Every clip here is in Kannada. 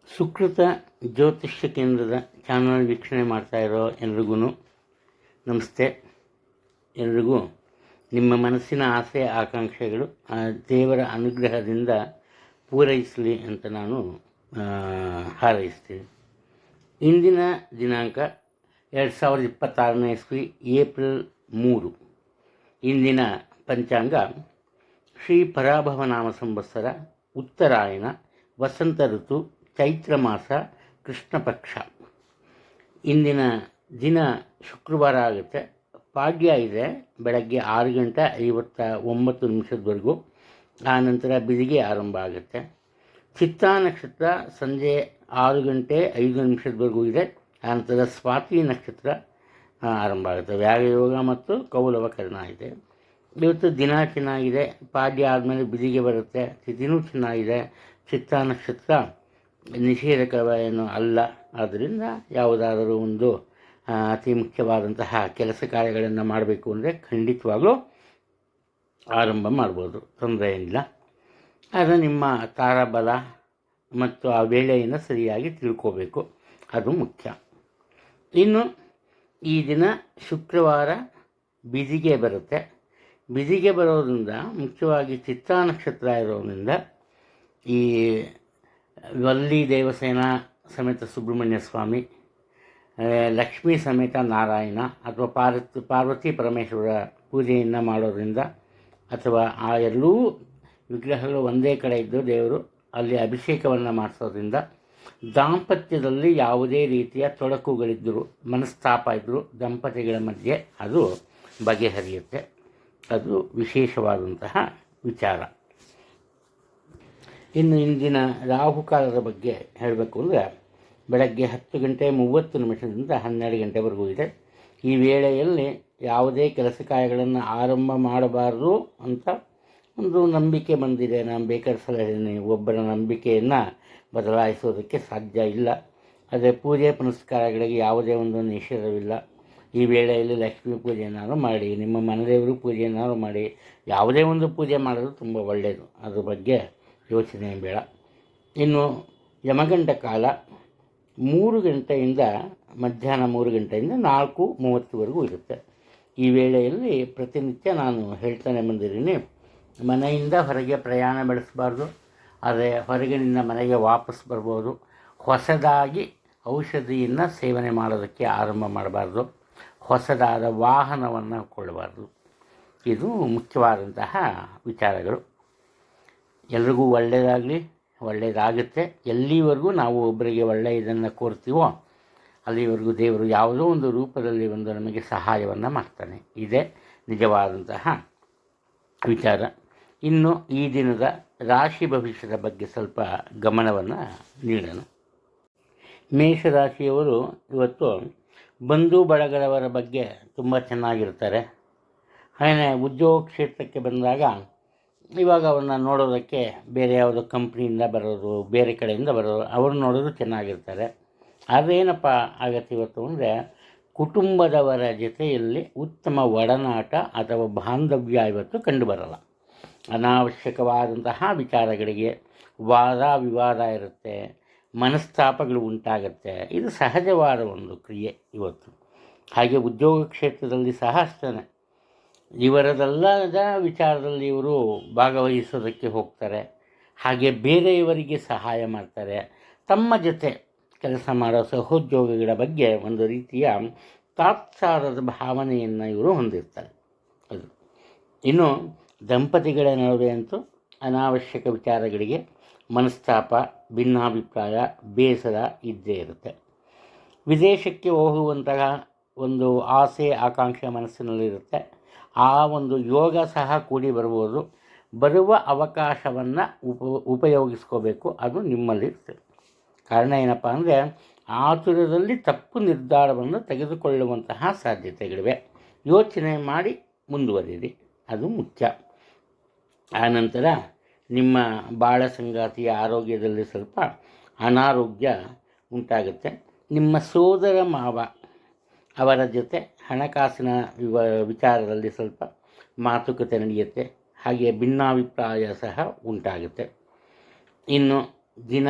ಸುಕೃತ ಜ್ಯೋತಿಷ್ಯ ಕೇಂದ್ರದ ಚಾನಲ್ ವೀಕ್ಷಣೆ ಮಾಡ್ತಾ ಇರೋ ಎಲ್ರಿಗೂ ನಮಸ್ತೆ. ಎಲ್ರಿಗೂ ನಿಮ್ಮ ಮನಸ್ಸಿನ ಆಸೆ ಆಕಾಂಕ್ಷೆಗಳು ಆ ದೇವರ ಅನುಗ್ರಹದಿಂದ ಪೂರೈಸಲಿ ಅಂತ ನಾನು ಹಾರೈಸ್ತೀನಿ. ಇಂದಿನ ದಿನಾಂಕ 2026ನೇ ಇಸ್ವಿ ಏಪ್ರಿಲ್ 3. ಇಂದಿನ ಪಂಚಾಂಗ ಶ್ರೀ ಪರಾಭವನಾಮ ಸಂವತ್ಸರ, ಉತ್ತರಾಯಣ, ವಸಂತ ಋತು, ಚೈತ್ರ ಮಾಸ, ಕೃಷ್ಣ ಪಕ್ಷ. ಇಂದಿನ ದಿನ ಶುಕ್ರವಾರ ಆಗುತ್ತೆ. ಪಾಡ್ಯ ಇದೆ ಬೆಳಗ್ಗೆ 6:59 ಆ ನಂತರ ಬಿದಿಗೆ ಆರಂಭ ಆಗುತ್ತೆ. ಚಿತ್ತಾ ನಕ್ಷತ್ರ ಸಂಜೆ 6:05 ಇದೆ. ಆನಂತರ ಸ್ವಾತಿ ನಕ್ಷತ್ರ ಆರಂಭ ಆಗುತ್ತೆ. ವ್ಯಾಗಯೋಗ ಮತ್ತು ಕೌಲವಕರಣ ಇದೆ. ಇವತ್ತು ದಿನ ಚೆನ್ನಾಗಿದೆ. ಪಾಡ್ಯ ಆದಮೇಲೆ ಬಿದಿಗೆ ಬರುತ್ತೆ. ತಿಥಿನೂ ಚೆನ್ನಾಗಿದೆ. ಚಿತ್ತಾ ನಕ್ಷತ್ರ ನಿಷೇಧಕವೇನು ಅಲ್ಲ. ಆದ್ದರಿಂದ ಯಾವುದಾದರೂ ಒಂದು ಅತಿ ಮುಖ್ಯವಾದಂತಹ ಕೆಲಸ ಕಾರ್ಯಗಳನ್ನು ಮಾಡಬೇಕು ಅಂದರೆ ಖಂಡಿತವಾಗಲೂ ಆರಂಭ ಮಾಡ್ಬೋದು, ತೊಂದರೆ ಏನಿಲ್ಲ. ಆದರೆ ನಿಮ್ಮ ತಾರಾಬಲ ಮತ್ತು ಆ ವೇಳೆಯನ್ನು ಸರಿಯಾಗಿ ತಿಳ್ಕೋಬೇಕು, ಅದು ಮುಖ್ಯ. ಇನ್ನು ಈ ದಿನ ಶುಕ್ರವಾರ ಬಿದಿಗೆ ಬರುತ್ತೆ. ಬಿದಿಗೆ ಬರೋದ್ರಿಂದ ಮುಖ್ಯವಾಗಿ ಚಿತ್ತಾ ನಕ್ಷತ್ರ ಇರೋದ್ರಿಂದ ಈ ವಲ್ಲಿ ದೇವಸೇನ ಸಮೇತ ಸುಬ್ರಹ್ಮಣ್ಯ ಸ್ವಾಮಿ, ಲಕ್ಷ್ಮೀ ಸಮೇತ ನಾರಾಯಣ ಅಥವಾ ಪಾರ್ವತಿ ಪರಮೇಶ್ವರ ಪೂಜೆಯನ್ನು ಮಾಡೋದ್ರಿಂದ ಅಥವಾ ಆ ಎರಡೂ ವಿಗ್ರಹಗಳು ಒಂದೇ ಕಡೆ ಇದ್ದು ದೇವರು ಅಲ್ಲಿ ಅಭಿಷೇಕವನ್ನು ಮಾಡಿಸೋದ್ರಿಂದ ದಾಂಪತ್ಯದಲ್ಲಿ ಯಾವುದೇ ರೀತಿಯ ತೊಡಕುಗಳಿದ್ದರೂ, ಮನಸ್ತಾಪ ಇದ್ದರೂ ದಂಪತಿಗಳ ಮಧ್ಯೆ ಅದು ಬಗೆಹರಿಯುತ್ತೆ. ಅದು ವಿಶೇಷವಾದಂತಹ ವಿಚಾರ. ಇನ್ನು ಇಂದಿನ ರಾಹುಕಾಲದ ಬಗ್ಗೆ ಹೇಳಬೇಕು ಅಂದರೆ ಬೆಳಗ್ಗೆ 10:30 12 ಗಂಟೆವರೆಗೂ ಇದೆ. ಈ ವೇಳೆಯಲ್ಲಿ ಯಾವುದೇ ಕೆಲಸ ಕಾರ್ಯಗಳನ್ನು ಆರಂಭ ಮಾಡಬಾರ್ದು ಅಂತ ಒಂದು ನಂಬಿಕೆ ಬಂದಿದೆ. ನಾನು ಬೇಕಾದ ಸಲ ಒಬ್ಬರ ನಂಬಿಕೆಯನ್ನು ಬದಲಾಯಿಸೋದಕ್ಕೆ ಸಾಧ್ಯ ಇಲ್ಲ. ಅದೇ ಪೂಜೆ ಪುನಸ್ಕಾರಗಳಿಗೆ ಯಾವುದೇ ಒಂದು ನಿಷೇಧವಿಲ್ಲ. ಈ ವೇಳೆಯಲ್ಲಿ ಲಕ್ಷ್ಮೀ ಪೂಜೆಯನ್ನಾರು ಮಾಡಿ, ನಿಮ್ಮ ಮನೆದೇವರು ಪೂಜೆಯನ್ನಾರು ಮಾಡಿ, ಯಾವುದೇ ಒಂದು ಪೂಜೆ ಮಾಡೋದು ತುಂಬ ಒಳ್ಳೆಯದು. ಅದ್ರ ಬಗ್ಗೆ ಯೋಚನೆ ಬೇಡ. ಇನ್ನು ಯಮಗಂಡ ಕಾಲ 3 ಗಂಟೆಯಿಂದ ಮಧ್ಯಾಹ್ನ 3 ಗಂಟೆಯಿಂದ 4:30 ಇರುತ್ತೆ. ಈ ವೇಳೆಯಲ್ಲಿ ಪ್ರತಿನಿತ್ಯ ನಾನು ಹೇಳ್ತಾನೆ ಬಂದಿದ್ದೀನಿ, ಮನೆಯಿಂದ ಹೊರಗೆ ಪ್ರಯಾಣ ಬೆಳೆಸಬಾರ್ದು. ಆದರೆ ಹೊರಗಿನಿಂದ ಮನೆಗೆ ವಾಪಸ್ ಬರ್ಬೋದು. ಹೊಸದಾಗಿ ಔಷಧಿಯನ್ನು ಸೇವನೆ ಮಾಡೋದಕ್ಕೆ ಆರಂಭ ಮಾಡಬಾರ್ದು. ಹೊಸದಾದ ವಾಹನವನ್ನು ಕೊಳ್ಳಬಾರ್ದು. ಇದು ಮುಖ್ಯವಾದಂತಹ ವಿಚಾರಗಳು. ಎಲ್ರಿಗೂ ಒಳ್ಳೆಯದಾಗಲಿ, ಒಳ್ಳೆಯದಾಗುತ್ತೆ. ಎಲ್ಲಿವರೆಗೂ ನಾವು ಒಬ್ಬರಿಗೆ ಒಳ್ಳೆಯದನ್ನು ಕೋರ್ತೀವೋ ಅಲ್ಲಿವರೆಗೂ ದೇವರು ಯಾವುದೋ ಒಂದು ರೂಪದಲ್ಲಿ ಒಂದು ನಮಗೆ ಸಹಾಯವನ್ನು ಮಾಡ್ತಾನೆ. ಇದೇ ನಿಜವಾದಂತಹ ವಿಚಾರ. ಇನ್ನು ಈ ದಿನದ ರಾಶಿ ಭವಿಷ್ಯದ ಬಗ್ಗೆ ಸ್ವಲ್ಪ ಗಮನವನ್ನು ನೀಡೋಣ. ಮೇಷರಾಶಿಯವರು ಇವತ್ತು ಬಂಧು ಬಳಗದವರ ಬಗ್ಗೆ ತುಂಬ ಚೆನ್ನಾಗಿರ್ತಾರೆ. ಹಾಗೆಯೇ ಉದ್ಯೋಗ ಕ್ಷೇತ್ರಕ್ಕೆ ಬಂದಾಗ ಇವಾಗ ಅವ್ರನ್ನ ನೋಡೋದಕ್ಕೆ ಬೇರೆ ಯಾವುದೋ ಕಂಪ್ನಿಯಿಂದ ಬರೋದು, ಬೇರೆ ಕಡೆಯಿಂದ ಬರೋದು, ಅವ್ರು ನೋಡೋದು ಚೆನ್ನಾಗಿರ್ತಾರೆ. ಆದರೆ ಏನಪ್ಪ ಆಗತ್ತೆ ಇವತ್ತು ಅಂದರೆ ಕುಟುಂಬದವರ ಜೊತೆಯಲ್ಲಿ ಉತ್ತಮ ಒಡನಾಟ ಅಥವಾ ಬಾಂಧವ್ಯ ಇವತ್ತು ಕಂಡುಬರಲ್ಲ. ಅನಾವಶ್ಯಕವಾದಂತಹ ವಿಚಾರಗಳಿಗೆ ವಾದ ವಿವಾದ ಇರುತ್ತೆ, ಮನಸ್ತಾಪಗಳು ಉಂಟಾಗುತ್ತೆ. ಇದು ಸಹಜವಾದ ಒಂದು ಕ್ರಿಯೆ ಇವತ್ತು. ಹಾಗೆ ಉದ್ಯೋಗ ಕ್ಷೇತ್ರದಲ್ಲಿ ಸಹ ಅಷ್ಟೇ. ಇವರದಲ್ಲದ ವಿಚಾರದಲ್ಲಿ ಇವರು ಭಾಗವಹಿಸೋದಕ್ಕೆ ಹೋಗ್ತಾರೆ. ಹಾಗೆ ಬೇರೆಯವರಿಗೆ ಸಹಾಯ ಮಾಡ್ತಾರೆ. ತಮ್ಮ ಜೊತೆ ಕೆಲಸ ಮಾಡೋ ಸಹೋದ್ಯೋಗಿಗಳ ಬಗ್ಗೆ ಒಂದು ರೀತಿಯ ತಾತ್ಸಾರದ ಭಾವನೆಯನ್ನು ಇವರು ಹೊಂದಿರ್ತಾರೆ. ಅದು ಇನ್ನು ದಂಪತಿಗಳ ನಡುವೆ ಅಂತೂ ಅನಾವಶ್ಯಕ ವಿಚಾರಗಳಿಗೆ ಮನಸ್ತಾಪ, ಭಿನ್ನಾಭಿಪ್ರಾಯ, ಬೇಸರ ಇದ್ದೇ ಇರುತ್ತೆ. ವಿದೇಶಕ್ಕೆ ಹೋಗುವಂತಹ ಒಂದು ಆಸೆ ಆಕಾಂಕ್ಷೆ ಮನಸ್ಸಿನಲ್ಲಿರುತ್ತೆ. ಆ ಒಂದು ಯೋಗ ಸಹ ಕೂಡಿ ಬರ್ಬೋದು. ಬರುವ ಅವಕಾಶವನ್ನು ಉಪಯೋಗಿಸ್ಕೋಬೇಕು. ಅದು ನಿಮ್ಮಲ್ಲಿರುತ್ತೆ. ಕಾರಣ ಏನಪ್ಪ ಅಂದರೆ ಆತುರದಲ್ಲಿ ತಪ್ಪು ನಿರ್ಧಾರವನ್ನು ತೆಗೆದುಕೊಳ್ಳುವಂತಹ ಸಾಧ್ಯತೆಗಳಿವೆ. ಯೋಚನೆ ಮಾಡಿ ಮುಂದುವರಿಯಿರಿ, ಅದು ಮುಖ್ಯ. ಆನಂತರ ನಿಮ್ಮ ಬಾಳ ಸಂಗಾತಿಯ ಆರೋಗ್ಯದಲ್ಲಿ ಸ್ವಲ್ಪ ಅನಾರೋಗ್ಯ ಉಂಟಾಗುತ್ತೆ. ನಿಮ್ಮ ಸೋದರ ಮಾವ ಅವರ ಜೊತೆ ಹಣಕಾಸಿನ ವಿಚಾರದಲ್ಲಿ ಸ್ವಲ್ಪ ಮಾತುಕತೆ ನಡೆಯುತ್ತೆ. ಹಾಗೆ ಭಿನ್ನಾಭಿಪ್ರಾಯ ಸಹ ಉಂಟಾಗುತ್ತೆ. ಇನ್ನು ದಿನ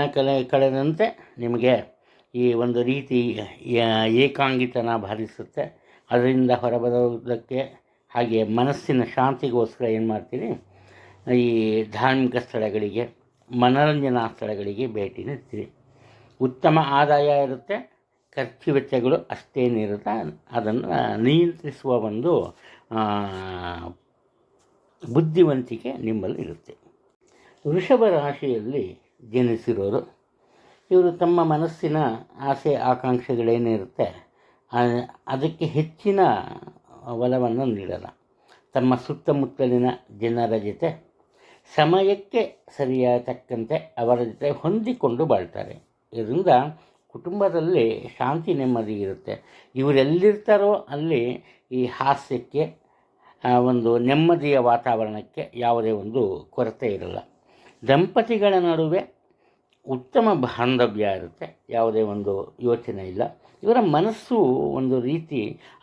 ಕಳೆದಂತೆ ನಿಮಗೆ ಈ ಒಂದು ರೀತಿ ಏಕಾಂಗಿತನ ಬಾಧಿಸುತ್ತೆ. ಅದರಿಂದ ಹೊರಬರೋದಕ್ಕೆ ಹಾಗೆ ಮನಸ್ಸಿನ ಶಾಂತಿಗೋಸ್ಕರ ಏನು ಮಾಡ್ತೀರಿ, ಈ ಧಾರ್ಮಿಕ ಸ್ಥಳಗಳಿಗೆ, ಮನೋರಂಜನಾ ಸ್ಥಳಗಳಿಗೆ ಭೇಟಿ ನೀಡ್ತೀರಿ. ಉತ್ತಮ ಆದಾಯ ಇರುತ್ತೆ, ಖರ್ಚು ವೆಚ್ಚಗಳು ಅಷ್ಟೇನಿರುತ್ತೆ. ಅದನ್ನು ನಿಯಂತ್ರಿಸುವ ಒಂದು ಬುದ್ಧಿವಂತಿಕೆ ನಿಮ್ಮಲ್ಲಿ ಇರುತ್ತೆ. ವೃಷಭ ರಾಶಿಯಲ್ಲಿ ಜನಿಸಿರೋರು ಇವರು ತಮ್ಮ ಮನಸ್ಸಿನ ಆಸೆ ಆಕಾಂಕ್ಷೆಗಳೇನಿರುತ್ತೆ ಅದಕ್ಕೆ ಹೆಚ್ಚಿನ ಒಲವನ್ನು ನೀಡಲ್ಲ. ತಮ್ಮ ಸುತ್ತಮುತ್ತಲಿನ ಜನರ ಜೊತೆ ಸಮಯಕ್ಕೆ ಸರಿಯಾಗತಕ್ಕಂತೆ ಅವರ ಜೊತೆ ಹೊಂದಿಕೊಂಡು ಬಾಳ್ತಾರೆ. ಇದರಿಂದ ಕುಟುಂಬದಲ್ಲಿ ಶಾಂತಿ ನೆಮ್ಮದಿ ಇರುತ್ತೆ. ಇವರೆಲ್ಲಿರ್ತಾರೋ ಅಲ್ಲಿ ಈ ಹಾಸ್ಯಕ್ಕೆ, ಒಂದು ನೆಮ್ಮದಿಯ ವಾತಾವರಣಕ್ಕೆ ಯಾವುದೇ ಒಂದು ಕೊರತೆ ಇರಲ್ಲ. ದಂಪತಿಗಳ ನಡುವೆ ಉತ್ತಮ ಬಾಂಧವ್ಯ ಇರುತ್ತೆ, ಯಾವುದೇ ಒಂದು ಯೋಚನೆ ಇಲ್ಲ. ಇವರ ಮನಸ್ಸು ಒಂದು ರೀತಿ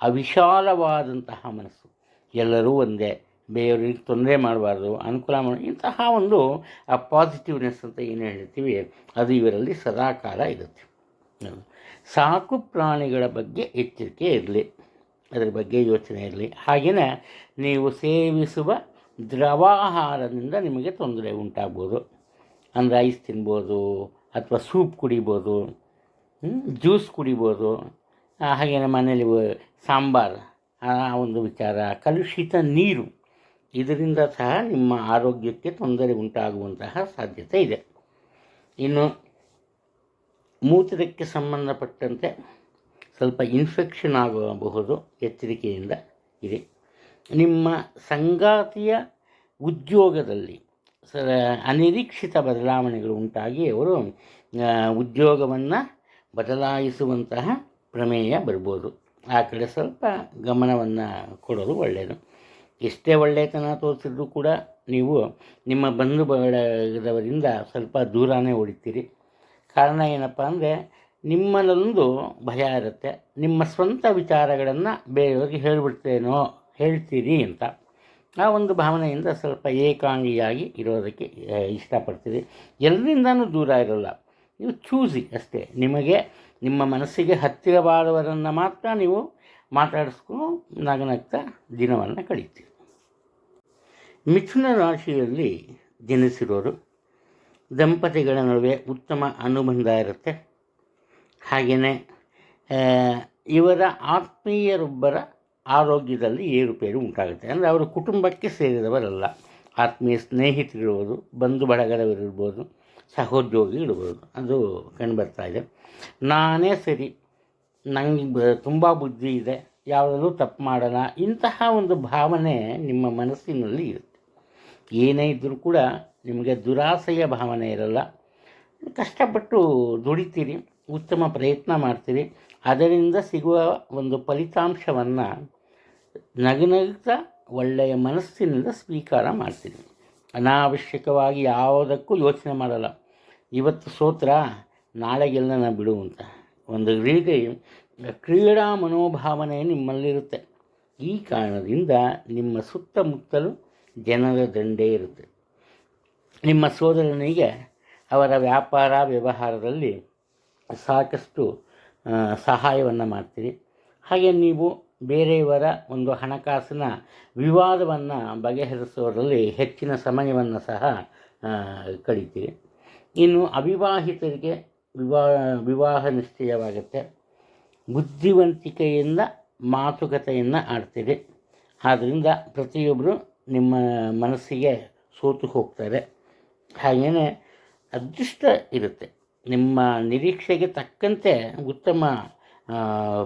ಅವಿಶಾಲವಾದಂತಹ ಮನಸ್ಸು. ಎಲ್ಲರೂ ಒಂದೇ, ಬೇರೆಯವರಿಗೆ ತೊಂದರೆ ಮಾಡಬಾರ್ದು, ಅನುಕೂಲ ಇಂತಹ ಒಂದು ಪಾಸಿಟಿವ್ನೆಸ್ ಅಂತ ಏನು ಹೇಳ್ತೀವಿ ಅದು ಇವರಲ್ಲಿ ಸದಾಕಾಲ ಇರುತ್ತೆ. ಸಾಕು ಪ್ರಾಣಿಗಳ ಬಗ್ಗೆ ಎಚ್ಚರಿಕೆ ಇರಲಿ, ಅದರ ಬಗ್ಗೆ ಯೋಚನೆ ಇರಲಿ. ಹಾಗೆಯೇ ನೀವು ಸೇವಿಸುವ ದ್ರವಾಹಾರದಿಂದ ನಿಮಗೆ ತೊಂದರೆ ಉಂಟಾಗ್ಬೋದು. ಅಂದರೆ ಐಸ್ ತಿನ್ಬೋದು, ಅಥವಾ ಸೂಪ್ ಕುಡಿಬೋದು, ಜ್ಯೂಸ್ ಕುಡಿಬೋದು. ಹಾಗೆಯೇ ಮನೇಲಿ ಸಾಂಬಾರು, ಆ ಒಂದು ವಿಚಾರ, ಕಲುಷಿತ ನೀರು, ಇದರಿಂದ ಸಹ ನಿಮ್ಮ ಆರೋಗ್ಯಕ್ಕೆ ತೊಂದರೆ ಉಂಟಾಗುವಂತಹ ಸಾಧ್ಯತೆ ಇದೆ. ಇನ್ನು ಮೂತ್ರಕ್ಕೆ ಸಂಬಂಧಪಟ್ಟಂತೆ ಸ್ವಲ್ಪ ಇನ್ಫೆಕ್ಷನ್ ಆಗಬಹುದು, ಎಚ್ಚರಿಕೆಯಿಂದ ಇರಿ. ನಿಮ್ಮ ಸಂಗಾತಿಯ ಉದ್ಯೋಗದಲ್ಲಿ ಅನಿರೀಕ್ಷಿತ ಬದಲಾವಣೆಗಳು ಉಂಟಾಗಿ ಅವರು ಉದ್ಯೋಗವನ್ನು ಬದಲಾಯಿಸುವಂತಹ ಪ್ರಮೇಯ ಬರ್ಬೋದು. ಆ ಕಡೆ ಸ್ವಲ್ಪ ಗಮನವನ್ನು ಕೊಡೋದು ಒಳ್ಳೆಯದು. ಎಷ್ಟೇ ಒಳ್ಳೆಯತನ ತೋರಿಸಿದ್ರೂ ಕೂಡ ನೀವು ನಿಮ್ಮ ಬಂಧು ಬಳಗದವರಿಂದ ಸ್ವಲ್ಪ ದೂರನೇ ಉಳಿತೀರಿ. ಕಾರಣ ಏನಪ್ಪ ಅಂದರೆ, ನಿಮ್ಮಲ್ಲೊಂದು ಭಯ ಇರುತ್ತೆ, ನಿಮ್ಮ ಸ್ವಂತ ವಿಚಾರಗಳನ್ನು ಬೇರೆಯವ್ರಿಗೆ ಹೇಳ್ತೀರಿ ಅಂತ. ಆ ಒಂದು ಭಾವನೆಯಿಂದ ಸ್ವಲ್ಪ ಏಕಾಂಗಿಯಾಗಿ ಇರೋದಕ್ಕೆ ಇಷ್ಟಪಡ್ತೀರಿ. ಎಲ್ಲರಿಂದನೂ ದೂರ ಇರೋಲ್ಲ, ನೀವು ಚೂಸಿ ಅಷ್ಟೇ. ನಿಮಗೆ ನಿಮ್ಮ ಮನಸ್ಸಿಗೆ ಹತ್ತಿರವಾದವರನ್ನು ಮಾತ್ರ ನೀವು ಮಾತಾಡಿಸ್ಕೊಂಡು ನಗನಗ್ತಾ ದಿನವನ್ನು ಕಳೀತೀರಿ. ಮಿಥುನ ರಾಶಿಯಲ್ಲಿ ಜನಿಸಿರೋರು ದಂಪತಿಗಳ ನಡುವೆ ಉತ್ತಮ ಅನುಬಂಧ ಇರುತ್ತೆ. ಹಾಗೆಯೇ ಇವರ ಆತ್ಮೀಯರೊಬ್ಬರ ಆರೋಗ್ಯದಲ್ಲಿ ಏರುಪೇರು ಉಂಟಾಗುತ್ತೆ. ಅಂದರೆ ಅವರು ಕುಟುಂಬಕ್ಕೆ ಸೇರಿದವರಲ್ಲ, ಆತ್ಮೀಯ ಸ್ನೇಹಿತರಿರ್ಬೋದು, ಬಂಧು ಬಳಗದವರಿರ್ಬೋದು, ಸಹೋದ್ಯೋಗಿಗಳಿರ್ಬೋದು, ಅದು ಕಂಡುಬರ್ತಾ ಇದೆ. ನಾನೇ ಸರಿ, ನನಗೆ ತುಂಬ ಬುದ್ಧಿ ಇದೆ, ಯಾವುದಲ್ಲೂ ತಪ್ಪು ಮಾಡಲ್ಲ, ಇಂತಹ ಒಂದು ಭಾವನೆ ನಿಮ್ಮ ಮನಸ್ಸಿನಲ್ಲಿ ಇರುತ್ತೆ. ಏನೇ ಇದ್ದರೂ ಕೂಡ ನಿಮಗೆ ದುರಾಸೆಯ ಭಾವನೆ ಇರಲ್ಲ. ಕಷ್ಟಪಟ್ಟು ದುಡಿತೀರಿ, ಉತ್ತಮ ಪ್ರಯತ್ನ ಮಾಡ್ತೀರಿ. ಅದರಿಂದ ಸಿಗುವ ಒಂದು ಫಲಿತಾಂಶವನ್ನು ನಗುತ್ತಾ ಒಳ್ಳೆಯ ಮನಸ್ಸಿನಿಂದ ಸ್ವೀಕಾರ ಮಾಡ್ತೀರಿ. ಅನಾವಶ್ಯಕವಾಗಿ ಯಾವುದಕ್ಕೂ ಯೋಚನೆ ಮಾಡಲ್ಲ. ಇವತ್ತು ಸೋತ್ರ ನಾಳೆಗೆಲ್ಲ ಬಿಡು ಅಂತ ಒಂದು ರೀತಿ ಕ್ರೀಡಾ ಮನೋಭಾವನೆ ನಿಮ್ಮಲ್ಲಿರುತ್ತೆ. ಈ ಕಾರಣದಿಂದ ನಿಮ್ಮ ಸುತ್ತಮುತ್ತಲೂ ಜನರ ದಂಡೇ ಇರುತ್ತೆ. ನಿಮ್ಮ ಸೋದರನಿಗೆ ಅವರ ವ್ಯಾಪಾರ ವ್ಯವಹಾರದಲ್ಲಿ ಸಾಕಷ್ಟು ಸಹಾಯವನ್ನು ಮಾಡ್ತೀರಿ. ಹಾಗೆ ನೀವು ಬೇರೆಯವರ ಒಂದು ಹಣಕಾಸಿನ ವಿವಾದವನ್ನು ಬಗೆಹರಿಸೋದ್ರಲ್ಲಿ ಹೆಚ್ಚಿನ ಸಮಯವನ್ನು ಸಹ ಕಳೀತೀರಿ. ಇನ್ನು ಅವಿವಾಹಿತರಿಗೆ ವಿವಾಹ ನಿಶ್ಚಯವಾಗುತ್ತೆ. ಬುದ್ಧಿವಂತಿಕೆಯಿಂದ ಮಾತುಕತೆಯನ್ನು ಆಡ್ತೀರಿ. ಆದ್ದರಿಂದ ಪ್ರತಿಯೊಬ್ಬರು ನಿಮ್ಮ ಮನಸ್ಸಿಗೆ ಸೋತು ಹೋಗ್ತಾರೆ. ಹಾಗೆಯೇ ಅದೃಷ್ಟ ಇರುತ್ತೆ. ನಿಮ್ಮ ನಿರೀಕ್ಷೆಗೆ ತಕ್ಕಂತೆ ಉತ್ತಮ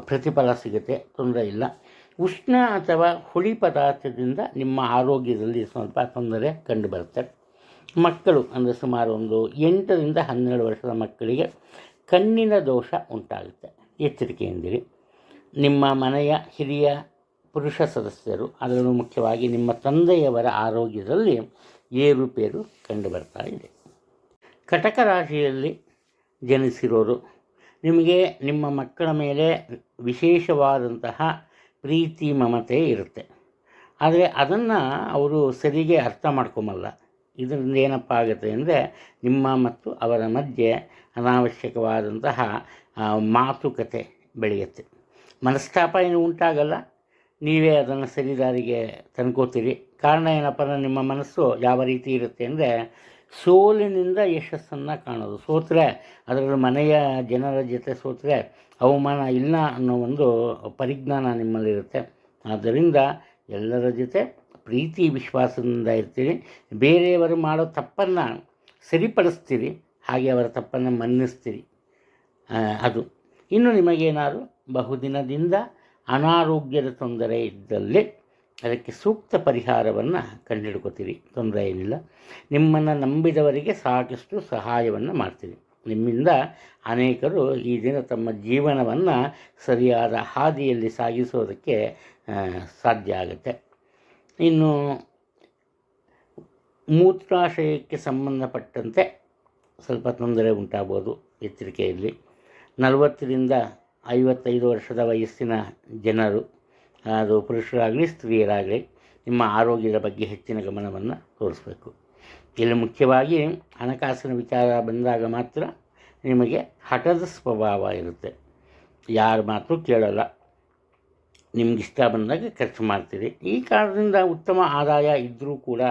ಪ್ರತಿಫಲ ಸಿಗುತ್ತೆ, ತೊಂದರೆ ಇಲ್ಲ. ಉಷ್ಣ ಅಥವಾ ಹುಳಿ ಪದಾರ್ಥದಿಂದ ನಿಮ್ಮ ಆರೋಗ್ಯದಲ್ಲಿ ಸ್ವಲ್ಪ ತೊಂದರೆ ಕಂಡುಬರುತ್ತೆ. ಮಕ್ಕಳು ಅಂದರೆ ಸುಮಾರು ಒಂದು 8ರಿಂದ 12 ವರ್ಷದ ಮಕ್ಕಳಿಗೆ ಕಣ್ಣಿನ ದೋಷ ಉಂಟಾಗುತ್ತೆ, ಎಚ್ಚರಿಕೆಯಿಂದಿರಿ. ನಿಮ್ಮ ಮನೆಯ ಹಿರಿಯ ಪುರುಷ ಸದಸ್ಯರು, ಅದರಲ್ಲೂ ಮುಖ್ಯವಾಗಿ ನಿಮ್ಮ ತಂದೆಯವರ ಆರೋಗ್ಯದಲ್ಲಿ ಏರುಪೇರು ಕಂಡುಬರ್ತಾ ಇದೆ. ಕಟಕ ರಾಶಿಯಲ್ಲಿ ಜನಿಸಿರೋರು ನಿಮಗೆ ನಿಮ್ಮ ಮಕ್ಕಳ ಮೇಲೆ ವಿಶೇಷವಾದಂತಹ ಪ್ರೀತಿ ಮಮತೆ ಇರುತ್ತೆ. ಆದರೆ ಅದನ್ನು ಅವರು ಸರಿಗೆ ಅರ್ಥ ಮಾಡ್ಕೊಂಬಲ್ಲ. ಇದರಿಂದ ಏನಪ್ಪ ಆಗುತ್ತೆ ಅಂದರೆ ನಿಮ್ಮ ಮತ್ತು ಅವರ ಮಧ್ಯೆ ಅನಾವಶ್ಯಕವಾದಂತಹ ಮಾತುಕತೆ ಬೆಳೆಯುತ್ತೆ. ಮನಸ್ತಾಪ ಏನು ಉಂಟಾಗಲ್ಲ, ನೀವೇ ಅದನ್ನು ಸರಿದಾರಿಗೆ ತಂದ್ಕೋತೀರಿ. ಕಾರಣ ಏನಪ್ಪ ಅಂದರೆ ನಿಮ್ಮ ಮನಸ್ಸು ಯಾವ ರೀತಿ ಇರುತ್ತೆ ಅಂದರೆ ಸೋಲಿನಿಂದ ಯಶಸ್ಸನ್ನು ಕಾಣೋದು. ಸೋತರೆ ಅದರಲ್ಲಿ ಮನೆಯ ಜನರ ಜೊತೆ ಸೋತರೆ ಅವಮಾನ ಇಲ್ಲ ಅನ್ನೋ ಒಂದು ಪರಿಜ್ಞಾನ ನಿಮ್ಮಲ್ಲಿರುತ್ತೆ. ಆದ್ದರಿಂದ ಎಲ್ಲರ ಜೊತೆ ಪ್ರೀತಿ ವಿಶ್ವಾಸದಿಂದ ಇರ್ತೀರಿ. ಬೇರೆಯವರು ಮಾಡೋ ತಪ್ಪನ್ನು ಸರಿಪಡಿಸ್ತೀರಿ, ಹಾಗೆ ಅವರ ತಪ್ಪನ್ನು ಮನ್ನಿಸ್ತೀರಿ. ಅದು ಇನ್ನು ನಿಮಗೇನಾದರೂ ಬಹುದಿನದಿಂದ ಅನಾರೋಗ್ಯದ ತೊಂದರೆ ಇದ್ದಲ್ಲಿ ಅದಕ್ಕೆ ಸೂಕ್ತ ಪರಿಹಾರವನ್ನು ಕಂಡುಹಿಡ್ಕೋತೀರಿ. ತೊಂದರೆ ಏನಿಲ್ಲ. ನಿಮ್ಮನ್ನು ನಂಬಿದವರಿಗೆ ಸಾಕಷ್ಟು ಸಹಾಯವನ್ನು ಮಾಡ್ತೀರಿ. ನಿಮ್ಮಿಂದ ಅನೇಕರು ಈ ದಿನ ತಮ್ಮ ಜೀವನವನ್ನು ಸರಿಯಾದ ಹಾದಿಯಲ್ಲಿ ಸಾಗಿಸೋದಕ್ಕೆ ಸಾಧ್ಯ ಆಗುತ್ತೆ. ಇನ್ನು ಮೂತ್ರಾಶಯಕ್ಕೆ ಸಂಬಂಧಪಟ್ಟಂತೆ ಸ್ವಲ್ಪ ತೊಂದರೆ ಉಂಟಾಗ್ಬೋದು. ಎಚ್ಚರಿಕೆಯಲ್ಲಿ 40 to 55 ವರ್ಷದ ವಯಸ್ಸಿನ ಜನರು, ಅದು ಪುರುಷರಾಗಲಿ ಸ್ತ್ರೀಯರಾಗಲಿ, ನಿಮ್ಮ ಆರೋಗ್ಯದ ಬಗ್ಗೆ ಹೆಚ್ಚಿನ ಗಮನವನ್ನು ತೋರಿಸಬೇಕು. ಇಲ್ಲಿ ಮುಖ್ಯವಾಗಿ ಹಣಕಾಸಿನ ವಿಚಾರ ಬಂದಾಗ ಮಾತ್ರ ನಿಮಗೆ ಹಠದ ಸ್ವಭಾವ ಇರುತ್ತೆ. ಯಾರ ಮಾತು ಕೇಳಲ್ಲ, ನಿಮಗಿಷ್ಟ ಬಂದಾಗ ಖರ್ಚು ಮಾಡ್ತೀರಿ. ಈ ಕಾರಣದಿಂದ ಉತ್ತಮ ಆದಾಯ ಇದ್ದರೂ ಕೂಡ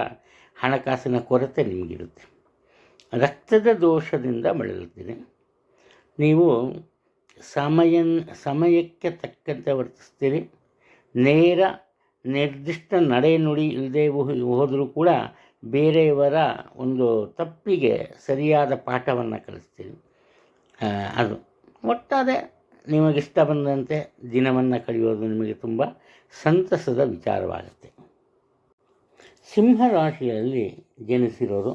ಹಣಕಾಸಿನ ಕೊರತೆ ನಿಮಗಿರುತ್ತೆ. ರಕ್ತದ ದೋಷದಿಂದ ಬಳಲುತ್ತೀರಿ. ನೀವು ಸಮಯಕ್ಕೆ ತಕ್ಕಂತೆ ವರ್ತಿಸ್ತೀರಿ. ನೇರ ನಿರ್ದಿಷ್ಟ ನಡೆನುಡಿ ಇಲ್ಲದೆ ಹೋದರೂ ಕೂಡ ಬೇರೆಯವರ ಒಂದು ತಪ್ಪಿಗೆ ಸರಿಯಾದ ಪಾಠವನ್ನು ಕಲಿಸ್ತೀರಿ. ಅದು ಒಟ್ಟಾರೆ ನಿಮಗಿಷ್ಟ ಬಂದಂತೆ ದಿನವನ್ನು ಕಳೆಯೋದು ನಿಮಗೆ ತುಂಬ ಸಂತಸದ ವಿಚಾರವಾಗುತ್ತೆ. ಸಿಂಹರಾಶಿಯಲ್ಲಿ ಜನಿಸಿರೋರು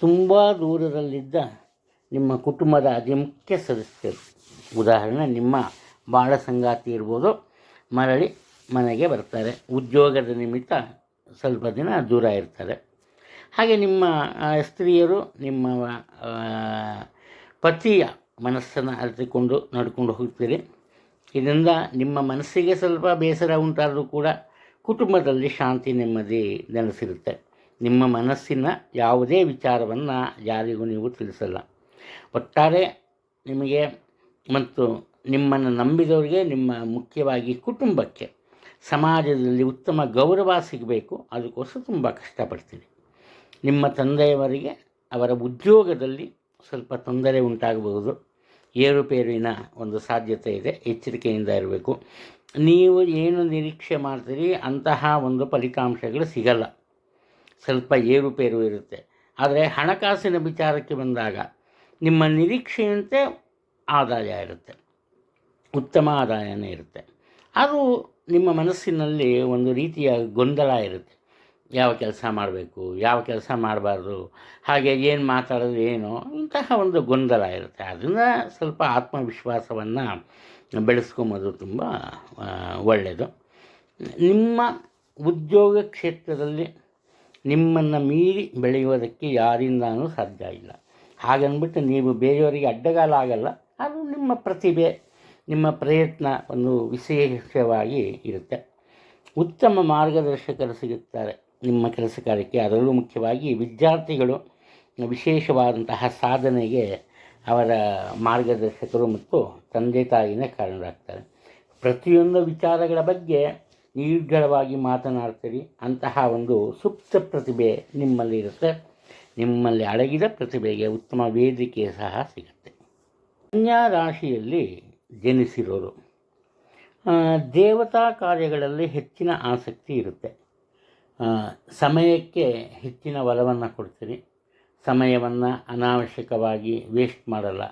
ತುಂಬ ದೂರದಲ್ಲಿದ್ದ ನಿಮ್ಮ ಕುಟುಂಬದ ಅತಿ ಮುಖ್ಯ ಸದಸ್ಯರು, ಉದಾಹರಣೆ ನಿಮ್ಮ ಬಾಳ ಸಂಗಾತಿ ಇರ್ಬೋದು, ಮರಳಿ ಮನೆಗೆ ಬರ್ತಾರೆ. ಉದ್ಯೋಗದ ನಿಮಿತ್ತ ಸ್ವಲ್ಪ ದಿನ ದೂರ ಇರ್ತಾರೆ. ಹಾಗೆ ನಿಮ್ಮ ಸ್ತ್ರೀಯರು ನಿಮ್ಮ ಪತಿಯ ಮನಸ್ಸನ್ನು ಅರಿತುಕೊಂಡು ನಡ್ಕೊಂಡು ಹೋಗ್ತೀರಿ. ಇದರಿಂದ ನಿಮ್ಮ ಮನಸ್ಸಿಗೆ ಸ್ವಲ್ಪ ಬೇಸರ ಉಂಟಾದರೂ ಕೂಡ ಕುಟುಂಬದಲ್ಲಿ ಶಾಂತಿ ನೆಮ್ಮದಿ ನೆಲೆಸಿರುತ್ತೆ. ನಿಮ್ಮ ಮನಸ್ಸಿನ ಯಾವುದೇ ವಿಚಾರವನ್ನು ಯಾರಿಗೂ ನೀವು ತಿಳಿಸಲ್ಲ. ಒಟ್ಟಾರೆ ನಿಮಗೆ ಮತ್ತು ನಿಮ್ಮನ್ನು ನಂಬಿದವರಿಗೆ, ನಿಮ್ಮ ಮುಖ್ಯವಾಗಿ ಕುಟುಂಬಕ್ಕೆ ಸಮಾಜದಲ್ಲಿ ಉತ್ತಮ ಗೌರವ ಸಿಗಬೇಕು. ಅದಕ್ಕೋಸ್ಕರ ತುಂಬ ಕಷ್ಟಪಡ್ತೀರಿ. ನಿಮ್ಮ ತಂದೆಯವರಿಗೆ ಅವರ ಉದ್ಯೋಗದಲ್ಲಿ ಸ್ವಲ್ಪ ತೊಂದರೆ ಉಂಟಾಗಬಹುದು. ಏರುಪೇರಿನ ಒಂದು ಸಾಧ್ಯತೆ ಇದೆ. ಎಚ್ಚರಿಕೆಯಿಂದ ಇರಬೇಕು. ನೀವು ಏನು ನಿರೀಕ್ಷೆ ಮಾಡ್ತೀರಿ ಅಂತಹ ಒಂದು ಫಲಿತಾಂಶಗಳು ಸಿಗಲ್ಲ. ಸ್ವಲ್ಪ ಏರುಪೇರು ಇರುತ್ತೆ. ಆದರೆ ಹಣಕಾಸಿನ ವಿಚಾರಕ್ಕೆ ಬಂದಾಗ ನಿಮ್ಮ ನಿರೀಕ್ಷೆಯಂತೆ ಆದಾಯ ಇರುತ್ತೆ, ಉತ್ತಮ ಆದಾಯನೇ ಇರುತ್ತೆ. ಅದು ನಿಮ್ಮ ಮನಸ್ಸಿನಲ್ಲಿ ಒಂದು ರೀತಿಯ ಗೊಂದಲ ಇರುತ್ತೆ. ಯಾವ ಕೆಲಸ ಮಾಡಬೇಕು, ಯಾವ ಕೆಲಸ ಮಾಡಬಾರ್ದು, ಹಾಗೆ ಏನು ಮಾತಾಡೋದು ಏನೋ, ಇಂತಹ ಒಂದು ಗೊಂದಲ ಇರುತ್ತೆ. ಅದನ್ನು ಸ್ವಲ್ಪ ಆತ್ಮವಿಶ್ವಾಸವನ್ನು ಬೆಳೆಸ್ಕೊಂಬೋದು ತುಂಬ ಒಳ್ಳೆಯದು. ನಿಮ್ಮ ಉದ್ಯೋಗ ಕ್ಷೇತ್ರದಲ್ಲಿ ನಿಮ್ಮನ್ನು ಮೀರಿ ಬೆಳೆಯುವುದಕ್ಕೆ ಯಾರಿಂದನೂ ಸಾಧ್ಯ ಇಲ್ಲ. ಹಾಗನ್ಬಿಟ್ಟು ನೀವು ಬೇರೆಯವರಿಗೆ ಅಡ್ಡಗಾಲ ಆಗಲ್ಲ. ಅದು ನಿಮ್ಮ ಪ್ರತಿಭೆ, ನಿಮ್ಮ ಪ್ರಯತ್ನ ಒಂದು ವಿಶೇಷವಾಗಿ ಇರುತ್ತೆ. ಉತ್ತಮ ಮಾರ್ಗದರ್ಶಕರು ಸಿಗುತ್ತಾರೆ ನಿಮ್ಮ ಕೆಲಸ ಕಾರ್ಯಕ್ಕೆ. ಅದರಲ್ಲೂ ಮುಖ್ಯವಾಗಿ ವಿದ್ಯಾರ್ಥಿಗಳು ವಿಶೇಷವಾದಂತಹ ಸಾಧನೆಗೆ ಅವರ ಮಾರ್ಗದರ್ಶಕರು ಮತ್ತು ತಂದೆ ತಾಯಿನೇ ಕಾರಣರಾಗ್ತಾರೆ. ಪ್ರತಿಯೊಂದು ವಿಚಾರಗಳ ಬಗ್ಗೆ ನಿರ್ಘಳವಾಗಿ ಮಾತನಾಡ್ತೀರಿ. ಅಂತಹ ಒಂದು ಸುಪ್ತ ಪ್ರತಿಭೆ ನಿಮ್ಮಲ್ಲಿ ಇರುತ್ತೆ. ನಿಮ್ಮಲ್ಲಿ ಅಡಗಿದ ಪ್ರತಿಭೆಗೆ ಉತ್ತಮ ವೇದಿಕೆ ಸಹ ಸಿಗುತ್ತೆ. ಕನ್ಯಾ ರಾಶಿಯಲ್ಲಿ ಜನಿಸಿರೋರು ದೇವತಾ ಕಾರ್ಯಗಳಲ್ಲಿ ಹೆಚ್ಚಿನ ಆಸಕ್ತಿ ಇರುತ್ತೆ. ಸಮಯಕ್ಕೆ ಹೆಚ್ಚಿನ ಒಲವನ್ನು ಕೊಡ್ತೀರಿ. ಸಮಯವನ್ನು ಅನಾವಶ್ಯಕವಾಗಿ ವೇಸ್ಟ್ ಮಾಡಲ್ಲ.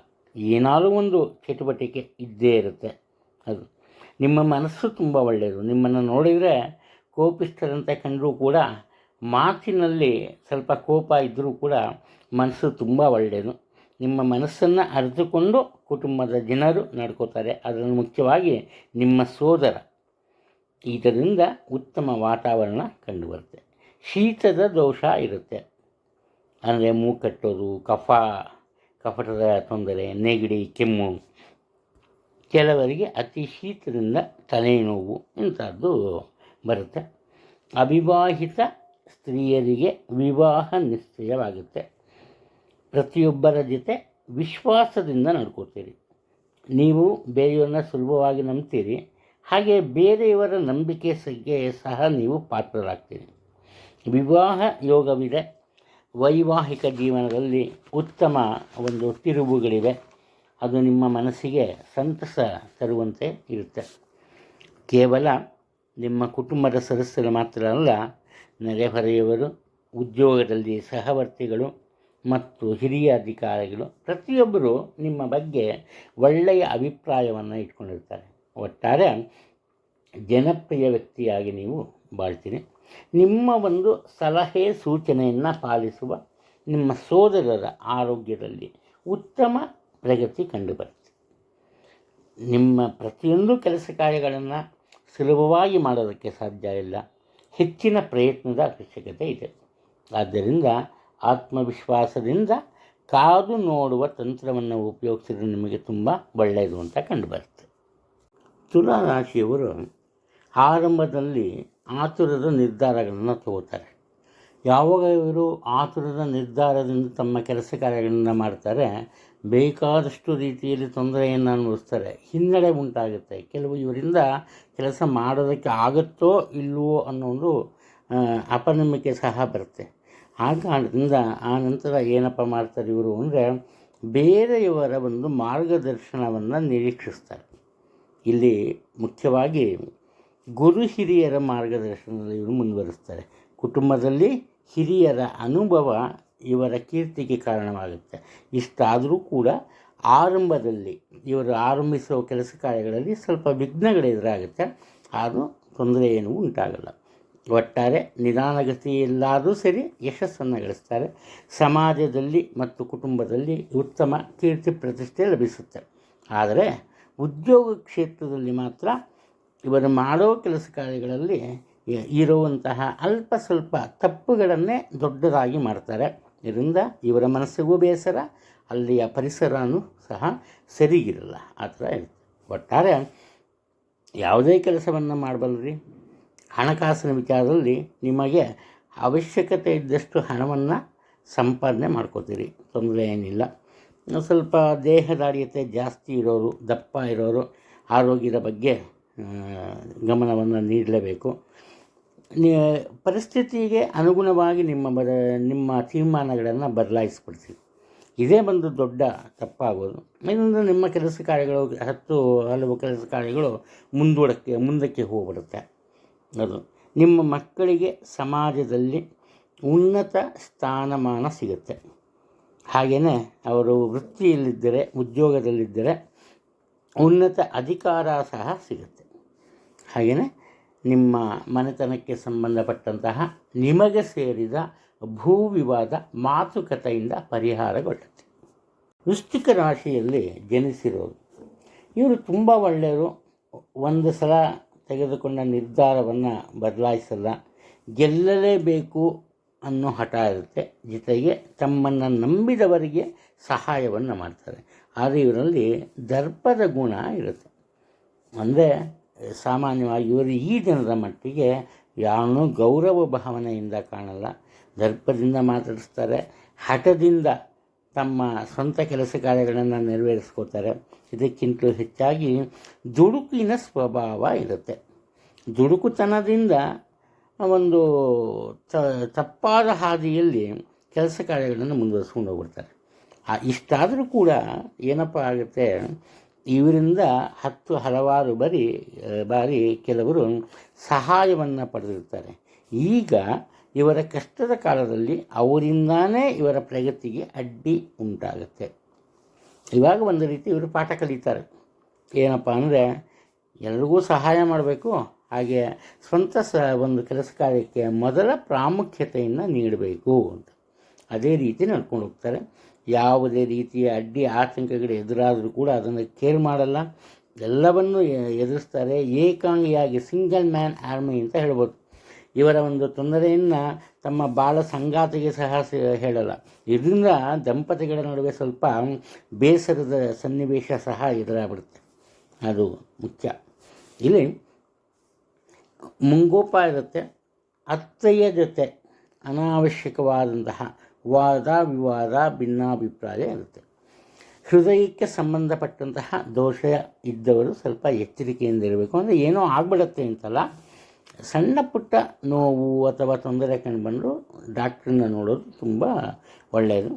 ಏನಾದರೂ ಒಂದು ಚಟುವಟಿಕೆ ಇದ್ದೇ ಇರುತ್ತೆ. ಅದು ನಿಮ್ಮ ಮನಸ್ಸು ತುಂಬ ಒಳ್ಳೆಯದು. ನಿಮ್ಮನ್ನು ನೋಡಿದರೆ ಕೋಪಿಷ್ಠರಂತೆ ಕಂಡರೂ ಕೂಡ ಮಾತಿನಲ್ಲಿ ಸ್ವಲ್ಪ ಕೋಪ ಇದ್ದರೂ ಕೂಡ ಮನಸ್ಸು ತುಂಬ ಒಳ್ಳೆಯದು. ನಿಮ್ಮ ಮನಸ್ಸನ್ನು ಅರಿತುಕೊಂಡು ಕುಟುಂಬದ ಜನರು ನಡ್ಕೋತಾರೆ. ಅದನ್ನು ಮುಖ್ಯವಾಗಿ ನಿಮ್ಮ ಸೋದರ. ಇದರಿಂದ ಉತ್ತಮ ವಾತಾವರಣ ಕಂಡುಬರುತ್ತೆ. ಶೀತದ ದೋಷ ಇರುತ್ತೆ. ಅಂದರೆ ಮೂಗಟ್ಟೋದು, ಕಫಟದ ತೊಂದರೆ, ನೆಗಡಿ, ಕೆಮ್ಮು, ಕೆಲವರಿಗೆ ಅತಿ ಶೀತದಿಂದ ತಲೆನೋವು ಇಂಥದ್ದು ಬರುತ್ತೆ. ಅವಿವಾಹಿತ ಸ್ತ್ರೀಯರಿಗೆ ವಿವಾಹ ನಿಶ್ಚಯವಾಗುತ್ತೆ. ಪ್ರತಿಯೊಬ್ಬರ ಜೊತೆ ವಿಶ್ವಾಸದಿಂದ ನಡ್ಕೋತೀರಿ. ನೀವು ಬೇರೆಯವ್ರನ್ನ ಸುಲಭವಾಗಿ ನಂಬ್ತೀರಿ, ಹಾಗೆ ಬೇರೆಯವರ ನಂಬಿಕೆಗೆ ಸಹ ನೀವು ಪಾತ್ರರಾಗ್ತೀರಿ. ವಿವಾಹ ಯೋಗವಿದೆ. ವೈವಾಹಿಕ ಜೀವನದಲ್ಲಿ ಉತ್ತಮ ಒಂದು ತಿರುವುಗಳಿವೆ. ಅದು ನಿಮ್ಮ ಮನಸ್ಸಿಗೆ ಸಂತಸ ತರುವಂತೆ ಇರುತ್ತೆ. ಕೇವಲ ನಿಮ್ಮ ಕುಟುಂಬದ ಸದಸ್ಯರು ಮಾತ್ರ ಅಲ್ಲ, ನೆರೆಹೊರೆಯವರು, ಉದ್ಯೋಗದಲ್ಲಿ ಸಹವರ್ತಿಗಳು ಮತ್ತು ಹಿರಿಯ ಅಧಿಕಾರಿಗಳು ಪ್ರತಿಯೊಬ್ಬರು ನಿಮ್ಮ ಬಗ್ಗೆ ಒಳ್ಳೆಯ ಅಭಿಪ್ರಾಯವನ್ನು ಇಟ್ಕೊಂಡಿರ್ತಾರೆ. ಒಟ್ಟಾರೆ ಜನಪ್ರಿಯ ವ್ಯಕ್ತಿಯಾಗಿ ನೀವು ಬಾಳ್ತೀರಿ. ನಿಮ್ಮ ಒಂದು ಸಲಹೆ ಸೂಚನೆಯನ್ನು ಪಾಲಿಸುವ ನಿಮ್ಮ ಸೋದರರ ಆರೋಗ್ಯದಲ್ಲಿ ಉತ್ತಮ ಪ್ರಗತಿ ಕಂಡುಬರುತ್ತೆ. ನಿಮ್ಮ ಪ್ರತಿಯೊಂದು ಕೆಲಸ ಕಾರ್ಯಗಳನ್ನು ಸುಲಭವಾಗಿ ಮಾಡೋದಕ್ಕೆ ಸಾಧ್ಯ ಇಲ್ಲ. ಹೆಚ್ಚಿನ ಪ್ರಯತ್ನದ ಅವಶ್ಯಕತೆ ಇದೆ. ಆದ್ದರಿಂದ ಆತ್ಮವಿಶ್ವಾಸದಿಂದ ಕಾದು ನೋಡುವ ತಂತ್ರವನ್ನು ಉಪಯೋಗಿಸಿದ್ರೆ ನಿಮಗೆ ತುಂಬ ಒಳ್ಳೆಯದು ಅಂತ ಕಂಡುಬರುತ್ತೆ. ತುಲಾ ರಾಶಿಯವರು ಆರಂಭದಲ್ಲಿ ಆತುರದ ನಿರ್ಧಾರಗಳನ್ನು ತಗೋತಾರೆ. ಯಾವಾಗ ಇವರು ಆತುರದ ನಿರ್ಧಾರದಿಂದ ತಮ್ಮ ಕೆಲಸ ಕಾರ್ಯಗಳನ್ನು ಮಾಡ್ತಾರೆ, ಬೇಕಾದಷ್ಟು ರೀತಿಯಲ್ಲಿ ತೊಂದರೆಯನ್ನು ಅನುಭವಿಸ್ತಾರೆ, ಹಿನ್ನಡೆ ಉಂಟಾಗುತ್ತೆ. ಕೆಲವು ಇವರಿಂದ ಕೆಲಸ ಮಾಡೋದಕ್ಕೆ ಆಗುತ್ತೋ ಇಲ್ಲವೋ ಅನ್ನೋ ಒಂದು ಅಪನಂಬಿಕೆ ಸಹ ಬರುತ್ತೆ. ಆ ಕಾರಣದಿಂದ ಆ ನಂತರ ಏನಪ್ಪ ಮಾಡ್ತಾರೆ ಇವರು ಅಂದರೆ, ಬೇರೆಯವರ ಒಂದು ಮಾರ್ಗದರ್ಶನವನ್ನು ನಿರೀಕ್ಷಿಸ್ತಾರೆ. ಇಲ್ಲಿ ಮುಖ್ಯವಾಗಿ ಗುರು ಹಿರಿಯರ ಮಾರ್ಗದರ್ಶನದಲ್ಲಿ ಇವರು ಮುಂದುವರಿಸ್ತಾರೆ. ಕುಟುಂಬದಲ್ಲಿ ಹಿರಿಯರ ಅನುಭವ ಇವರ ಕೀರ್ತಿಗೆ ಕಾರಣವಾಗುತ್ತೆ. ಇಷ್ಟಾದರೂ ಕೂಡ ಆರಂಭದಲ್ಲಿ ಇವರು ಆರಂಭಿಸುವ ಕೆಲಸ ಕಾರ್ಯಗಳಲ್ಲಿ ಸ್ವಲ್ಪ ವಿಘ್ನಗಳು ಎದುರಾಗುತ್ತೆ. ಆದರೂ ತೊಂದರೆ ಏನೂ ಉಂಟಾಗಲ್ಲ. ಒಟ್ಟಾರೆ ನಿಧಾನಗತಿಯಲ್ಲಾದರೂ ಸರಿ ಯಶಸ್ಸನ್ನು ಗಳಿಸ್ತಾರೆ. ಸಮಾಜದಲ್ಲಿ ಮತ್ತು ಕುಟುಂಬದಲ್ಲಿ ಉತ್ತಮ ಕೀರ್ತಿ ಪ್ರತಿಷ್ಠೆ ಲಭಿಸುತ್ತೆ. ಆದರೆ ಉದ್ಯೋಗ ಕ್ಷೇತ್ರದಲ್ಲಿ ಮಾತ್ರ ಇವರು ಮಾಡೋ ಕೆಲಸ ಕಾರ್ಯಗಳಲ್ಲಿ ಇರುವಂತಹ ಅಲ್ಪ ಸ್ವಲ್ಪ ತಪ್ಪುಗಳನ್ನೇ ದೊಡ್ಡದಾಗಿ ಮಾಡ್ತಾರೆ. ಇದರಿಂದ ಇವರ ಮನಸ್ಸಿಗೂ ಬೇಸರ, ಅಲ್ಲಿಯ ಪರಿಸರನೂ ಸಹ ಸರಿಗಿರಲ್ಲ. ಆ ಥರ ಇರುತ್ತೆ. ಒಟ್ಟಾರೆ ಯಾವುದೇ ಕೆಲಸವನ್ನು ಮಾಡಬಲ್ಲರಿ. ಹಣಕಾಸಿನ ವಿಚಾರದಲ್ಲಿ ನಿಮಗೆ ಅವಶ್ಯಕತೆ ಇದ್ದಷ್ಟು ಹಣವನ್ನು ಸಂಪಾದನೆ ಮಾಡ್ಕೋತೀರಿ, ತೊಂದರೆ ಏನಿಲ್ಲ. ಸ್ವಲ್ಪ ದೇಹದಾಢ್ಯತೆ ಜಾಸ್ತಿ ಇರೋರು, ದಪ್ಪ ಇರೋರು ಆರೋಗ್ಯದ ಬಗ್ಗೆ ಗಮನವನ್ನು ನೀಡಲೇಬೇಕು. ಪರಿಸ್ಥಿತಿಗೆ ಅನುಗುಣವಾಗಿ ನಿಮ್ಮ ತೀರ್ಮಾನಗಳನ್ನು ಬದಲಾಯಿಸ್ಬಿಡ್ತೀವಿ. ಇದೇ ಒಂದು ದೊಡ್ಡ ತಪ್ಪಾಗೋದು. ಇದರಿಂದ ನಿಮ್ಮ ಕೆಲಸ ಕಾರ್ಯಗಳು ಹಲವು ಕೆಲಸ ಕಾರ್ಯಗಳು ಮುಂದಕ್ಕೆ ಹೋಗ್ಬಿಡುತ್ತೆ. ಅದು ನಿಮ್ಮ ಮಕ್ಕಳಿಗೆ ಸಮಾಜದಲ್ಲಿ ಉನ್ನತ ಸ್ಥಾನಮಾನ ಸಿಗುತ್ತೆ. ಹಾಗೆಯೇ ಅವರು ವೃತ್ತಿಯಲ್ಲಿದ್ದರೆ, ಉದ್ಯೋಗದಲ್ಲಿದ್ದರೆ ಉನ್ನತ ಅಧಿಕಾರ ಸಹ ಸಿಗುತ್ತೆ. ಹಾಗೆಯೇ ನಿಮ್ಮ ಮನೆತನಕ್ಕೆ ಸಂಬಂಧಪಟ್ಟಂತಹ ನಿಮಗೆ ಸೇರಿದ ಭೂ ವಿವಾದ ಮಾತುಕತೆಯಿಂದ ಪರಿಹಾರಗೊಳ್ಳುತ್ತೆ. ವೃಶ್ಚಿಕ ರಾಶಿಯಲ್ಲಿ ಜನಿಸಿರೋರು ಇವರು ತುಂಬ ಒಳ್ಳೆಯವರು. ಒಂದು ಸಲ ತೆಗೆದುಕೊಂಡ ನಿರ್ಧಾರವನ್ನು ಬದಲಾಯಿಸಲ್ಲ. ಗೆಲ್ಲಲೇಬೇಕು ಅನ್ನೋ ಹಠ ಇರುತ್ತೆ. ಜೊತೆಗೆ ತಮ್ಮನ್ನು ನಂಬಿದವರಿಗೆ ಸಹಾಯವನ್ನು ಮಾಡ್ತಾರೆ. ಆದರೆ ಇವರಲ್ಲಿ ದರ್ಪದ ಗುಣ ಇರುತ್ತೆ. ಅಂದರೆ ಸಾಮಾನ್ಯವಾಗಿ ಇವರು ಈ ದಿನದ ಮಟ್ಟಿಗೆ ಯಾವನೂ ಗೌರವ ಭಾವನೆಯಿಂದ ಕಾಣಲ್ಲ. ದರ್ಪದಿಂದ ಮಾತಾಡಿಸ್ತಾರೆ. ಹಠದಿಂದ ತಮ್ಮ ಸ್ವಂತ ಕೆಲಸ ಕಾರ್ಯಗಳನ್ನು ನೆರವೇರಿಸ್ಕೋತಾರೆ. ಇದಕ್ಕಿಂತಲೂ ಹೆಚ್ಚಾಗಿ ದುಡುಕಿನ ಸ್ವಭಾವ ಇರುತ್ತೆ. ದುಡುಕುತನದಿಂದ ಒಂದು ತಪ್ಪಾದ ಹಾದಿಯಲ್ಲಿ ಕೆಲಸ ಕಾರ್ಯಗಳನ್ನು ಮುಂದುವರಿಸ್ಕೊಂಡು ಹೋಗ್ಬಿಡ್ತಾರೆ. ಇಷ್ಟಾದರೂ ಕೂಡ ಏನಪ್ಪ ಆಗುತ್ತೆ, ಇವರಿಂದ ಹಲವಾರು ಬಾರಿ ಕೆಲವರು ಸಹಾಯವನ್ನು ಪಡೆದಿರ್ತಾರೆ. ಈಗ ಇವರ ಕಷ್ಟದ ಕಾಲದಲ್ಲಿ ಅವರಿಂದಾನೇ ಇವರ ಪ್ರಗತಿಗೆ ಅಡ್ಡಿ ಉಂಟಾಗುತ್ತೆ. ಇವಾಗ ಒಂದು ರೀತಿ ಇವರು ಪಾಠ ಕಲಿತಾರೆ. ಏನಪ್ಪ ಅಂದರೆ, ಎಲ್ರಿಗೂ ಸಹಾಯ ಮಾಡಬೇಕು, ಹಾಗೆ ಸ್ವಂತ ಒಂದು ಕೆಲಸ ಕಾರ್ಯಕ್ಕೆ ಮೊದಲ ಪ್ರಾಮುಖ್ಯತೆಯನ್ನು ನೀಡಬೇಕು ಅಂತ ಅದೇ ರೀತಿ ನಡ್ಕೊಂಡು ಹೋಗ್ತಾರೆ. ಯಾವುದೇ ರೀತಿಯ ಅಡ್ಡಿ ಆತಂಕಗಳು ಎದುರಾದರೂ ಕೂಡ ಅದನ್ನು ಕೇರ್ ಮಾಡಲ್ಲ. ಎಲ್ಲವನ್ನೂ ಎದುರಿಸ್ತಾರೆ. ಏಕಾಂಗಿಯಾಗಿ ಸಿಂಗಲ್ ಮ್ಯಾನ್ ಆರ್ಮಿ ಅಂತ ಹೇಳ್ಬೋದು. ಇವರ ಒಂದು ತೊಂದರೆಯನ್ನು ತಮ್ಮ ಬಾಳ ಸಂಗಾತಿಗೆ ಸಹ ಹೇಳಲ್ಲ. ಇದರಿಂದ ದಂಪತಿಗಳ ನಡುವೆ ಸ್ವಲ್ಪ ಬೇಸರದ ಸನ್ನಿವೇಶ ಸಹ ಎದುರಾಗ್ಬಿಡುತ್ತೆ. ಅದು ಮುಖ್ಯ. ಇಲ್ಲಿ ಮುಂಗೋಪ ಇರುತ್ತೆ. ಅತ್ತೆಯ ಜೊತೆ ಅನಾವಶ್ಯಕವಾದಂತಹ ವಾದ ವಿವಾದ ಭಿನ್ನಾಭಿಪ್ರಾಯ ಇರುತ್ತೆ. ಹೃದಯಕ್ಕೆ ಸಂಬಂಧಪಟ್ಟಂತಹ ದೋಷ ಇದ್ದವರು ಸ್ವಲ್ಪ ಎಚ್ಚರಿಕೆಯಿಂದ ಇರಬೇಕು. ಅಂದರೆ ಏನೋ ಆಗ್ಬಿಡತ್ತೆ ಅಂತಲ್ಲ, ಸಣ್ಣ ಪುಟ್ಟ ನೋವು ಅಥವಾ ತೊಂದರೆ ಕಂಡುಬಂದರೂ ಡಾಕ್ಟ್ರನ್ನ ನೋಡೋದು ತುಂಬ ಒಳ್ಳೆಯದು.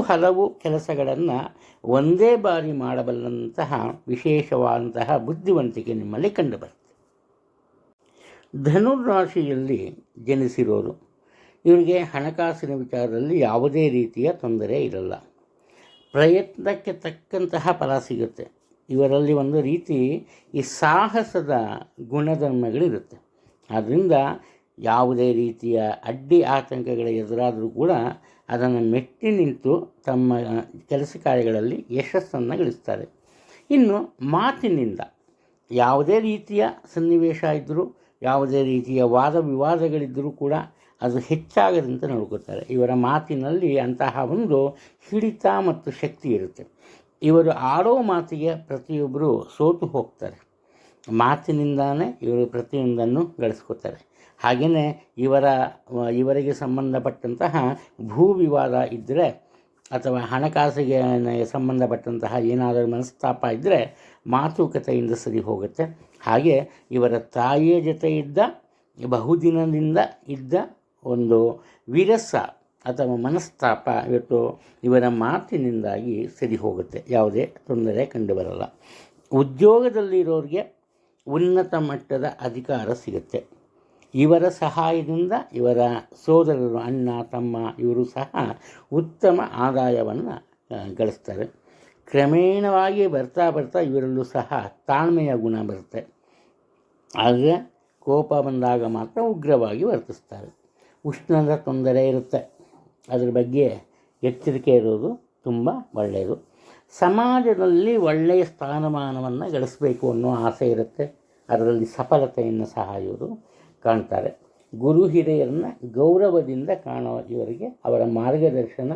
ಹಲವು ಕೆಲಸಗಳನ್ನು ಒಂದೇ ಬಾರಿ ಮಾಡಬಲ್ಲಂತಹ ವಿಶೇಷವಾದಂತಹ ಬುದ್ಧಿವಂತಿಕೆ ನಿಮ್ಮಲ್ಲಿ ಕಂಡುಬರುತ್ತೆ. ಧನುರಾಶಿಯಲ್ಲಿ ಜನಿಸಿರೋರು, ಇವರಿಗೆ ಹಣಕಾಸಿನ ವಿಚಾರದಲ್ಲಿ ಯಾವುದೇ ರೀತಿಯ ತೊಂದರೆ ಇರಲ್ಲ. ಪ್ರಯತ್ನಕ್ಕೆ ತಕ್ಕಂತಹ ಫಲ ಸಿಗುತ್ತೆ. ಇವರಲ್ಲಿ ಒಂದು ರೀತಿ ಈ ಸಾಹಸದ ಗುಣಧರ್ಮಗಳಿರುತ್ತೆ. ಆದ್ದರಿಂದ ಯಾವುದೇ ರೀತಿಯ ಅಡ್ಡಿ ಆತಂಕಗಳ ಎದುರಾದರೂ ಕೂಡ ಅದನ್ನು ಮೆಟ್ಟಿ ನಿಂತು ತಮ್ಮ ಕೆಲಸ ಕಾರ್ಯಗಳಲ್ಲಿ ಯಶಸ್ಸನ್ನು ಗಳಿಸ್ತಾರೆ. ಇನ್ನು ಮಾತಿನಿಂದ ಯಾವುದೇ ರೀತಿಯ ಸನ್ನಿವೇಶ ಇದ್ದರೂ, ಯಾವುದೇ ರೀತಿಯ ವಾದ ವಿವಾದಗಳಿದ್ದರೂ ಕೂಡ ಅದು ಹೆಚ್ಚಾಗದಂತೆ ನೋಡ್ಕೋತಾರೆ. ಇವರ ಮಾತಿನಲ್ಲಿ ಅಂತಹ ಒಂದು ಹಿಡಿತ ಮತ್ತು ಶಕ್ತಿ ಇರುತ್ತೆ. ಇವರು ಆಡೋ ಮಾತಿಗೆ ಪ್ರತಿಯೊಬ್ಬರು ಸೋತು ಹೋಗ್ತಾರೆ. ಮಾತಿನಿಂದಾನೇ ಇವರು ಪ್ರತಿಯೊಂದನ್ನು ಗಳಿಸ್ಕೋತಾರೆ. ಹಾಗೆಯೇ ಇವರಿಗೆ ಸಂಬಂಧಪಟ್ಟಂತಹ ಭೂ ವಿವಾದ ಇದ್ದರೆ ಅಥವಾ ಹಣಕಾಸಿಗೆ ಸಂಬಂಧಪಟ್ಟಂತಹ ಏನಾದರೂ ಮನಸ್ತಾಪ ಇದ್ದರೆ ಮಾತುಕತೆಯಿಂದ ಸರಿ ಹೋಗುತ್ತೆ. ಹಾಗೆ ಇವರ ತಾಯಿಯ ಜೊತೆ ಬಹುದಿನದಿಂದ ಇದ್ದ ಒಂದು ವಿರಸ ಅಥವಾ ಮನಸ್ತಾಪ ಇವರ ಮಾತಿನಿಂದಾಗಿ ಸರಿ ಹೋಗುತ್ತೆ. ಯಾವುದೇ ತೊಂದರೆ ಕಂಡುಬರಲ್ಲ. ಉದ್ಯೋಗದಲ್ಲಿರೋರಿಗೆ ಉನ್ನತ ಮಟ್ಟದ ಅಧಿಕಾರ ಸಿಗುತ್ತೆ. ಇವರ ಸಹಾಯದಿಂದ ಇವರ ಸೋದರರು, ಅಣ್ಣ ತಮ್ಮ ಇವರು ಸಹ ಉತ್ತಮ ಆದಾಯವನ್ನು ಗಳಿಸ್ತಾರೆ. ಕ್ರಮೇಣವಾಗಿ ಬರ್ತಾ ಇವರಲ್ಲೂ ಸಹ ತಾಳ್ಮೆಯ ಗುಣ ಬರುತ್ತೆ. ಆದರೆ ಕೋಪ ಬಂದಾಗ ಮಾತ್ರ ಉಗ್ರವಾಗಿ ವರ್ತಿಸ್ತಾರೆ. ಉಷ್ಣದ ತೊಂದರೆ ಇರುತ್ತೆ. ಅದರ ಬಗ್ಗೆ ಎಚ್ಚರಿಕೆ ಇರೋದು ತುಂಬ ಒಳ್ಳೆಯದು. ಸಮಾಜದಲ್ಲಿ ಒಳ್ಳೆಯ ಸ್ಥಾನಮಾನವನ್ನು ಗಳಿಸಬೇಕು ಅನ್ನೋ ಆಸೆ ಇರುತ್ತೆ. ಅದರಲ್ಲಿ ಸಫಲತೆಯನ್ನು ಸಹ ಇವರು ಕಾಣ್ತಾರೆ. ಗುರು ಹಿರಿಯರನ್ನು ಗೌರವದಿಂದ ಕಾಣೋ ಇವರಿಗೆ ಅವರ ಮಾರ್ಗದರ್ಶನ,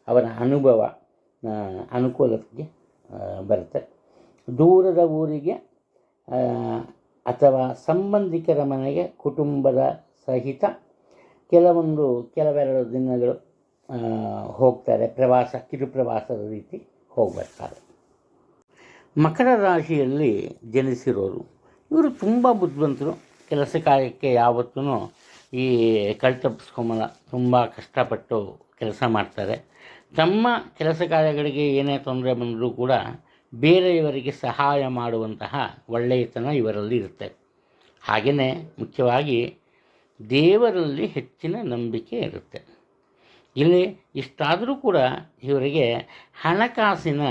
ಅವರ ಅನುಭವ ಅನುಕೂಲತೆಗೆ ಬರುತ್ತೆ. ದೂರದ ಊರಿಗೆ ಅಥವಾ ಸಂಬಂಧಿಕರ ಮನೆಗೆ ಕುಟುಂಬದ ಸಹಿತ ಕೆಲವೆರಡು ದಿನಗಳು ಹೋಗ್ತಾರೆ. ಕಿರುಪ್ರವಾಸದ ರೀತಿ ಹೋಗ್ಬರ್ತಾರೆ. ಮಕರ ರಾಶಿಯಲ್ಲಿ ಜನಿಸಿರೋರು, ಇವರು ತುಂಬ ಬುದ್ಧಿವಂತರು. ಕೆಲಸ ಕಾರ್ಯಕ್ಕೆ ಯಾವತ್ತೂ ಈ ಕಳ್ತಪ್ಪಿಸ್ಕೊಂಬಲ್ಲ. ತುಂಬ ಕಷ್ಟಪಟ್ಟು ಕೆಲಸ ಮಾಡ್ತಾರೆ. ತಮ್ಮ ಕೆಲಸ ಕಾರ್ಯಗಳಿಗೆ ಏನೇ ತೊಂದರೆ ಬಂದರೂ ಕೂಡ ಬೇರೆಯವರಿಗೆ ಸಹಾಯ ಮಾಡುವಂತಹ ಒಳ್ಳೆಯತನ ಇವರಲ್ಲಿ ಇರುತ್ತೆ. ಹಾಗೆಯೇ ಮುಖ್ಯವಾಗಿ ದೇವರಲ್ಲಿ ಹೆಚ್ಚಿನ ನಂಬಿಕೆ ಇರುತ್ತೆ. ಇಲ್ಲಿ ಇಷ್ಟಾದರೂ ಕೂಡ ಇವರಿಗೆ ಹಣಕಾಸಿನ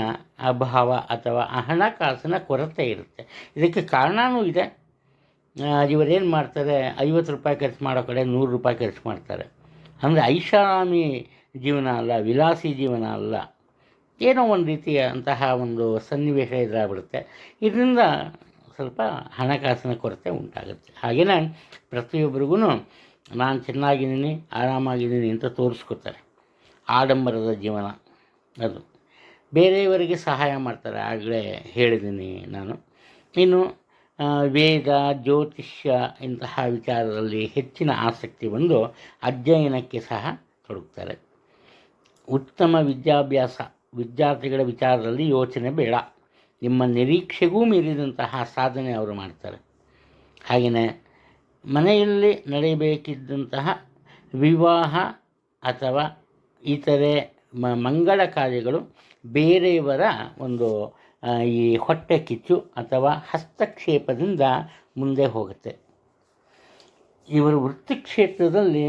ಅಭಾವ ಅಥವಾ ಹಣಕಾಸಿನ ಕೊರತೆ ಇರುತ್ತೆ. ಇದಕ್ಕೆ ಕಾರಣವೂ ಇದೆ. ಇವರೇನು ಮಾಡ್ತಾರೆ, 50 ರೂಪಾಯಿ ಖರ್ಚು ಮಾಡೋ ಕಡೆ 100 ರೂಪಾಯಿ ಖರ್ಚು ಮಾಡ್ತಾರೆ. ಅಂದರೆ ಐಷಾರಾಮಿ ಜೀವನ ಅಲ್ಲ, ವಿಲಾಸಿ ಜೀವನ ಅಲ್ಲ. ಏನೋ ಒಂದು ರೀತಿಯ ಅಂತಹ ಒಂದು ಸನ್ನಿವೇಶ ಎದುರಾಗ್ಬಿಡುತ್ತೆ. ಇದರಿಂದ ಸ್ವಲ್ಪ ಹಣಕಾಸಿನ ಕೊರತೆ ಉಂಟಾಗುತ್ತೆ. ಹಾಗೆಯೇ ಪ್ರತಿಯೊಬ್ಬರಿಗೂ ನಾನು ಚೆನ್ನಾಗಿದ್ದೀನಿ, ಆರಾಮಾಗಿದ್ದೀನಿ ಅಂತ ತೋರಿಸ್ಕೊತಾರೆ. ಆಡಂಬರದ ಜೀವನ ಅದು. ಬೇರೆಯವರಿಗೆ ಸಹಾಯ ಮಾಡ್ತಾರೆ. ಆಗಲೇ ಹೇಳಿದ್ದೀನಿ ನಾನು. ಇನ್ನು ವೇದ, ಜ್ಯೋತಿಷ್ಯ ಇಂತಹ ವಿಚಾರದಲ್ಲಿ ಹೆಚ್ಚಿನ ಆಸಕ್ತಿ ಬಂದು ಅಧ್ಯಯನಕ್ಕೆ ಸಹ ತೊಡಗ್ತಾರೆ. ಉತ್ತಮ ವಿದ್ಯಾರ್ಥಿಗಳ ವಿಚಾರದಲ್ಲಿ ಯೋಚನೆ ಬೇಡ. ನಿಮ್ಮ ನಿರೀಕ್ಷೆಗೂ ಮೀರಿದಂತಹ ಸಾಧನೆ ಅವರು ಮಾಡ್ತಾರೆ. ಹಾಗೆಯೇ ಮನೆಯಲ್ಲಿ ನಡೆಯಬೇಕಿದ್ದಂತಹ ವಿವಾಹ ಅಥವಾ ಇತರೆ ಮಂಗಳ ಕಾರ್ಯಗಳು ಬೇರೆಯವರ ಒಂದು ಈ ಹೊಟ್ಟೆ ಕಿಚ್ಚು ಅಥವಾ ಹಸ್ತಕ್ಷೇಪದಿಂದ ಮುಂದೆ ಹೋಗುತ್ತೆ. ಇವರ ವೃತ್ತಿ ಕ್ಷೇತ್ರದಲ್ಲಿ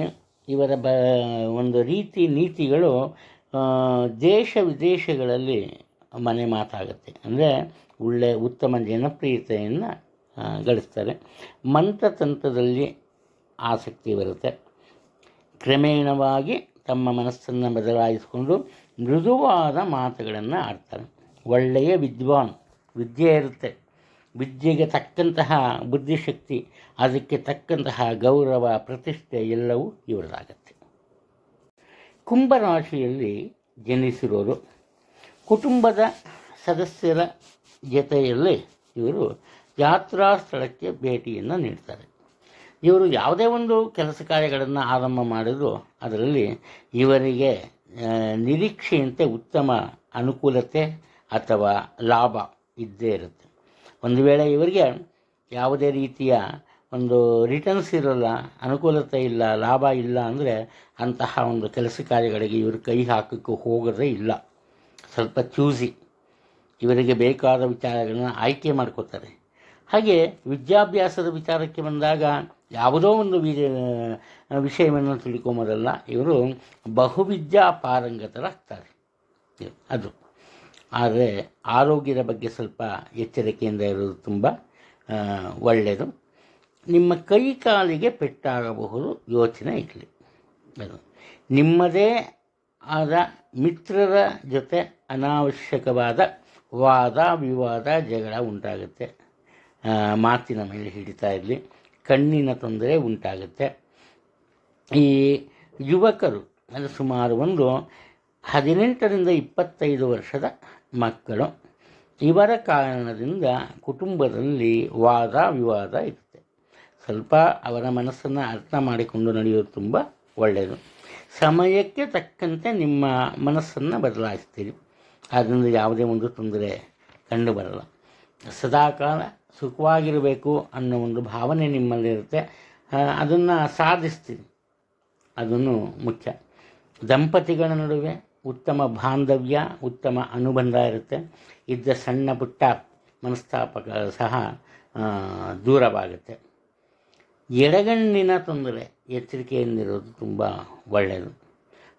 ಇವರ ಒಂದು ನೀತಿಗಳು ದೇಶ ವಿದೇಶಗಳಲ್ಲಿ ಮನೆ ಮಾತಾಗುತ್ತೆ. ಅಂದರೆ ಉತ್ತಮ ಜನಪ್ರಿಯತೆಯನ್ನು ಗಳಿಸ್ತಾರೆ. ಮಂತ್ರತಂತ್ರದಲ್ಲಿ ಆಸಕ್ತಿ ಬರುತ್ತೆ. ಕ್ರಮೇಣವಾಗಿ ತಮ್ಮ ಮನಸ್ಸನ್ನು ಬದಲಾಯಿಸಿಕೊಂಡು ಮೃದುವಾದ ಮಾತುಗಳನ್ನು ಆಡ್ತಾರೆ. ಒಳ್ಳೆಯ ವಿದ್ಯೆ ಇರುತ್ತೆ. ವಿದ್ಯೆಗೆ ತಕ್ಕಂತಹ ಬುದ್ಧಿಶಕ್ತಿ, ಅದಕ್ಕೆ ತಕ್ಕಂತಹ ಗೌರವ, ಪ್ರತಿಷ್ಠೆ ಎಲ್ಲವೂ ಇವರದಾಗತ್ತೆ. ಕುಂಭರಾಶಿಯಲ್ಲಿ ಜನಿಸಿರೋರು, ಕುಟುಂಬದ ಸದಸ್ಯರ ಜೊತೆಯಲ್ಲಿ ಇವರು ಯಾತ್ರಾ ಸ್ಥಳಕ್ಕೆ ಭೇಟಿಯನ್ನು ನೀಡ್ತಾರೆ. ಇವರು ಯಾವುದೇ ಒಂದು ಕೆಲಸ ಕಾರ್ಯಗಳನ್ನು ಆರಂಭ ಮಾಡಿದ್ರು ಅದರಲ್ಲಿ ಇವರಿಗೆ ನಿರೀಕ್ಷೆಯಂತೆ ಉತ್ತಮ ಅನುಕೂಲತೆ ಅಥವಾ ಲಾಭ ಇದ್ದೇ ಇರುತ್ತೆ. ಒಂದು ವೇಳೆ ಇವರಿಗೆ ಯಾವುದೇ ರೀತಿಯ ಒಂದು ರಿಟರ್ನ್ಸ್ ಇರೋಲ್ಲ, ಅನುಕೂಲತೆ ಇಲ್ಲ, ಲಾಭ ಇಲ್ಲ ಅಂದರೆ ಅಂತಹ ಒಂದು ಕೆಲಸ ಕಾರ್ಯಗಳಿಗೆ ಇವರು ಕೈ ಹಾಕೋಕ್ಕೆ ಹೋಗೋದೇ ಇಲ್ಲ. ಸ್ವಲ್ಪ ಚೂಸಿ, ಇವರಿಗೆ ಬೇಕಾದ ವಿಚಾರಗಳನ್ನ ಆಯ್ಕೆ ಮಾಡ್ಕೋತಾರೆ. ಹಾಗೆ ವಿದ್ಯಾಭ್ಯಾಸದ ವಿಚಾರಕ್ಕೆ ಬಂದಾಗ ಯಾವುದೋ ಒಂದು ವಿಷಯವನ್ನು ತಿಳ್ಕೊಂಬೋದಲ್ಲ, ಇವರು ಬಹುವಿದ್ಯಾ ಪಾರಂಗತರಾಗ್ತಾರೆ. ಅದು ಆದರೆ ಆರೋಗ್ಯದ ಬಗ್ಗೆ ಸ್ವಲ್ಪ ಎಚ್ಚರಿಕೆಯಿಂದ ಇರೋದು ತುಂಬ ಒಳ್ಳೆಯದು. ನಿಮ್ಮ ಕೈ ಕಾಲಿಗೆ ಪೆಟ್ಟಾಗಬಹುದು, ಯೋಚನೆ ಇರಲಿ. ಅದು ನಿಮ್ಮದೇ ಆದ ಮಿತ್ರರ ಜೊತೆ ಅನಾವಶ್ಯಕವಾದ ವಾದ ವಿವಾದ ಜಗಳ ಉಂಟಾಗುತ್ತೆ. ಮಾತಿನ ಮೇಲೆ ಹಿಡಿತಾ ಇರಲಿ. ಕಣ್ಣಿನ ತೊಂದರೆ ಉಂಟಾಗುತ್ತೆ. ಈ ಯುವಕರು ಅಂದರೆ ಸುಮಾರು ಒಂದು 18ರಿಂದ 25 ವರ್ಷದ ಮಕ್ಕಳು, ಇವರ ಕಾರಣದಿಂದ ಕುಟುಂಬದಲ್ಲಿ ವಾದ ವಿವಾದ ಇರುತ್ತೆ. ಸ್ವಲ್ಪ ಅವರ ಮನಸ್ಸನ್ನು ಅರ್ಥ ಮಾಡಿಕೊಂಡು ನಡೆಯೋದು ತುಂಬ ಒಳ್ಳೆಯದು. ಸಮಯಕ್ಕೆ ತಕ್ಕಂತೆ ನಿಮ್ಮ ಮನಸ್ಸನ್ನು ಬದಲಾಯಿಸ್ತೀರಿ, ಆದ್ದರಿಂದ ಯಾವುದೇ ಒಂದು ತೊಂದರೆ ಕಂಡು ಬರಲ್ಲ. ಸದಾಕಾಲ ಸುಖವಾಗಿರಬೇಕು ಅನ್ನೋ ಒಂದು ಭಾವನೆ ನಿಮ್ಮಲ್ಲಿರುತ್ತೆ, ಅದನ್ನು ಸಾಧಿಸ್ತೀರಿ, ಅದನ್ನು ಮುಖ್ಯ. ದಂಪತಿಗಳ ನಡುವೆ ಉತ್ತಮ ಬಾಂಧವ್ಯ, ಉತ್ತಮ ಅನುಬಂಧ ಇರುತ್ತೆ. ಇದ್ದ ಸಣ್ಣ ಪುಟ್ಟ ಮನಸ್ತಾಪಕ ಸಹ ದೂರವಾಗುತ್ತೆ. ಎಡಗಣ್ಣಿನ ತೊಂದರೆ ಎಚ್ಚರಿಕೆಯಿಂದಿರೋದು ತುಂಬ ಒಳ್ಳೆಯದು.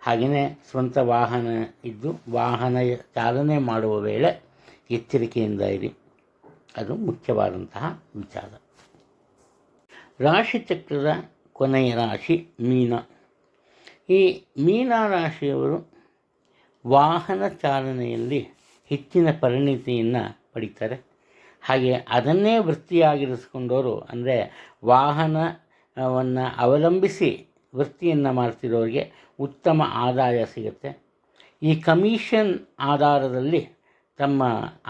ಹಾಗೆಯೇ ಸ್ವಂತ ವಾಹನ ಇದ್ದು ವಾಹನ ಚಾಲನೆ ಮಾಡುವ ವೇಳೆ ಎಚ್ಚರಿಕೆಯಿಂದ ಇರಿ, ಅದು ಮುಖ್ಯವಾದಂತಹ ವಿಚಾರ. ರಾಶಿಚಕ್ರದ ಕೊನೆಯ ರಾಶಿ ಮೀನ. ಈ ಮೀನ ರಾಶಿಯವರು ವಾಹನ ಚಾಲನೆಯಲ್ಲಿ ಹೆಚ್ಚಿನ ಪರಿಣಿತಿಯನ್ನು ಪಡಿತಾರೆ. ಹಾಗೆ ಅದನ್ನೇ ವೃತ್ತಿಯಾಗಿರಿಸ್ಕೊಂಡವರು, ಅಂದರೆ ವಾಹನವನ್ನು ಅವಲಂಬಿಸಿ ವೃತ್ತಿಯನ್ನು ಮಾಡ್ತಿರೋರಿಗೆ ಉತ್ತಮ ಆದಾಯ ಸಿಗುತ್ತೆ. ಈ ಕಮಿಷನ್ ಆಧಾರದಲ್ಲಿ ತಮ್ಮ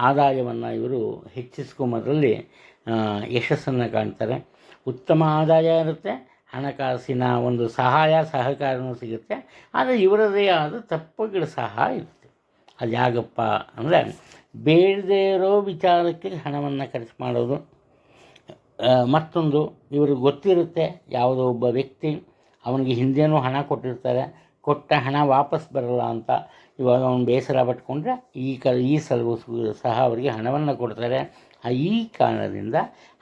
ಆದಾಯವನ್ನು ಇವರು ಹೆಚ್ಚಿಸ್ಕೊಂಬದ್ರಲ್ಲಿ ಯಶಸ್ಸನ್ನು ಕಾಣ್ತಾರೆ. ಉತ್ತಮ ಆದಾಯ ಇರುತ್ತೆ, ಹಣಕಾಸಿನ ಒಂದು ಸಹಾಯ ಸಹಕಾರವೂ ಸಿಗುತ್ತೆ. ಆದರೆ ಇವರದೇ ಆದ ತಪ್ಪುಗಳು ಸಹ ಇರುತ್ತೆ. ಅದು ಯಾಗಪ್ಪ ಅಂದರೆ ಬೇಡದೇ ಇರೋ ವಿಚಾರಕ್ಕೆ ಹಣವನ್ನು ಖರ್ಚು ಮಾಡೋದು. ಮತ್ತೊಂದು, ಇವ್ರಿಗೆ ಗೊತ್ತಿರುತ್ತೆ ಯಾವುದೋ ಒಬ್ಬ ವ್ಯಕ್ತಿ ಅವನಿಗೆ ಹಿಂದೆನೂ ಹಣ ಕೊಟ್ಟಿರ್ತಾರೆ, ಕೊಟ್ಟ ಹಣ ವಾಪಸ್ ಬರಲ್ಲ ಅಂತ. ಇವಾಗ ಅವನು ಬೇಸರ ಪಟ್ಕೊಂಡ್ರೆ ಈ ಸಲವೂ ಸಹ ಅವರಿಗೆ ಹಣವನ್ನು ಕೊಡ್ತಾರೆ. ಈ ಕಾರಣದಿಂದ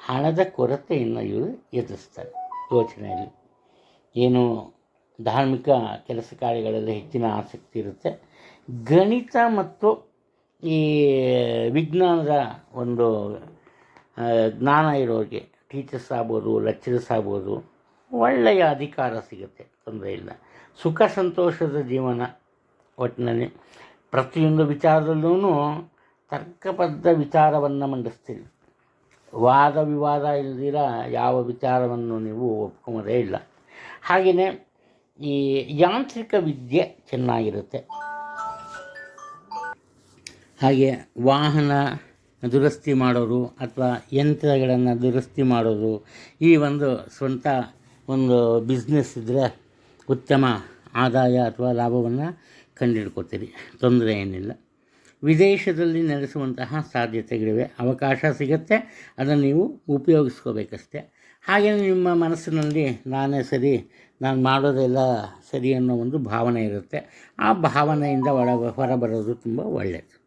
ಹಣದ ಕೊರತೆಯನ್ನು ಇವರು ಎದುರಿಸ್ತಾರೆ. ಯೋಚನೆಯಲ್ಲಿ ಏನು ಧಾರ್ಮಿಕ ಕೆಲಸ ಕಾರ್ಯಗಳಲ್ಲಿ ಹೆಚ್ಚಿನ ಆಸಕ್ತಿ ಇರುತ್ತೆ. ಗಣಿತ ಮತ್ತು ಈ ವಿಜ್ಞಾನದ ಒಂದು ಜ್ಞಾನ ಇರೋರಿಗೆ ಟೀಚರ್ಸ್ ಆಗ್ಬೋದು, ಲೆಕ್ಚರರ್ಸ್ ಆಗ್ಬೋದು, ಒಳ್ಳೆಯ ಅಧಿಕಾರ ಸಿಗುತ್ತೆ, ತೊಂದರೆ ಇಲ್ಲ. ಸುಖ ಸಂತೋಷದ ಜೀವನ. ಒಟ್ಟಿನಲ್ಲಿ ಪ್ರತಿಯೊಂದು ವಿಚಾರದಲ್ಲೂ ತರ್ಕಬದ್ಧ ವಿಚಾರವನ್ನು ಮಂಡಿಸ್ತೀರಿ. ವಾದ ವಿವಾದ ಇಲ್ದಿರ ಯಾವ ವಿಚಾರವನ್ನು ನೀವು ಒಪ್ಕೊಂಬೋದೇ ಇಲ್ಲ. ಹಾಗೆಯೇ ಈ ಯಾಂತ್ರಿಕ ವಿದ್ಯೆ ಚೆನ್ನಾಗಿರುತ್ತೆ. ಹಾಗೆ ವಾಹನ ದುರಸ್ತಿ ಮಾಡೋರು ಅಥವಾ ಯಂತ್ರಗಳನ್ನು ದುರಸ್ತಿ ಮಾಡೋದು, ಈ ಒಂದು ಸ್ವಂತ ಒಂದು ಬಿಸ್ನೆಸ್ ಇದ್ದರೆ ಉತ್ತಮ ಆದಾಯ ಅಥವಾ ಲಾಭವನ್ನು ಕಂಡುಹಿಡ್ಕೋತೀರಿ, ತೊಂದರೆ ಏನಿಲ್ಲ. ವಿದೇಶದಲ್ಲಿ ನೆಲೆಸುವಂತಹ ಸಾಧ್ಯತೆಗಳಿವೆ, ಅವಕಾಶ ಸಿಗುತ್ತೆ, ಅದನ್ನು ನೀವು ಉಪಯೋಗಿಸ್ಕೋಬೇಕಷ್ಟೆ. ಹಾಗೆಯೇ ನಿಮ್ಮ ಮನಸ್ಸಿನಲ್ಲಿ ನಾನೇ ಸರಿ, ನಾನು ಮಾಡೋದೆಲ್ಲ ಸರಿ ಅನ್ನೋ ಒಂದು ಭಾವನೆ ಇರುತ್ತೆ. ಆ ಭಾವನೆಯಿಂದ ಹೊರಬರೋದು ತುಂಬ ಒಳ್ಳೆಯದು.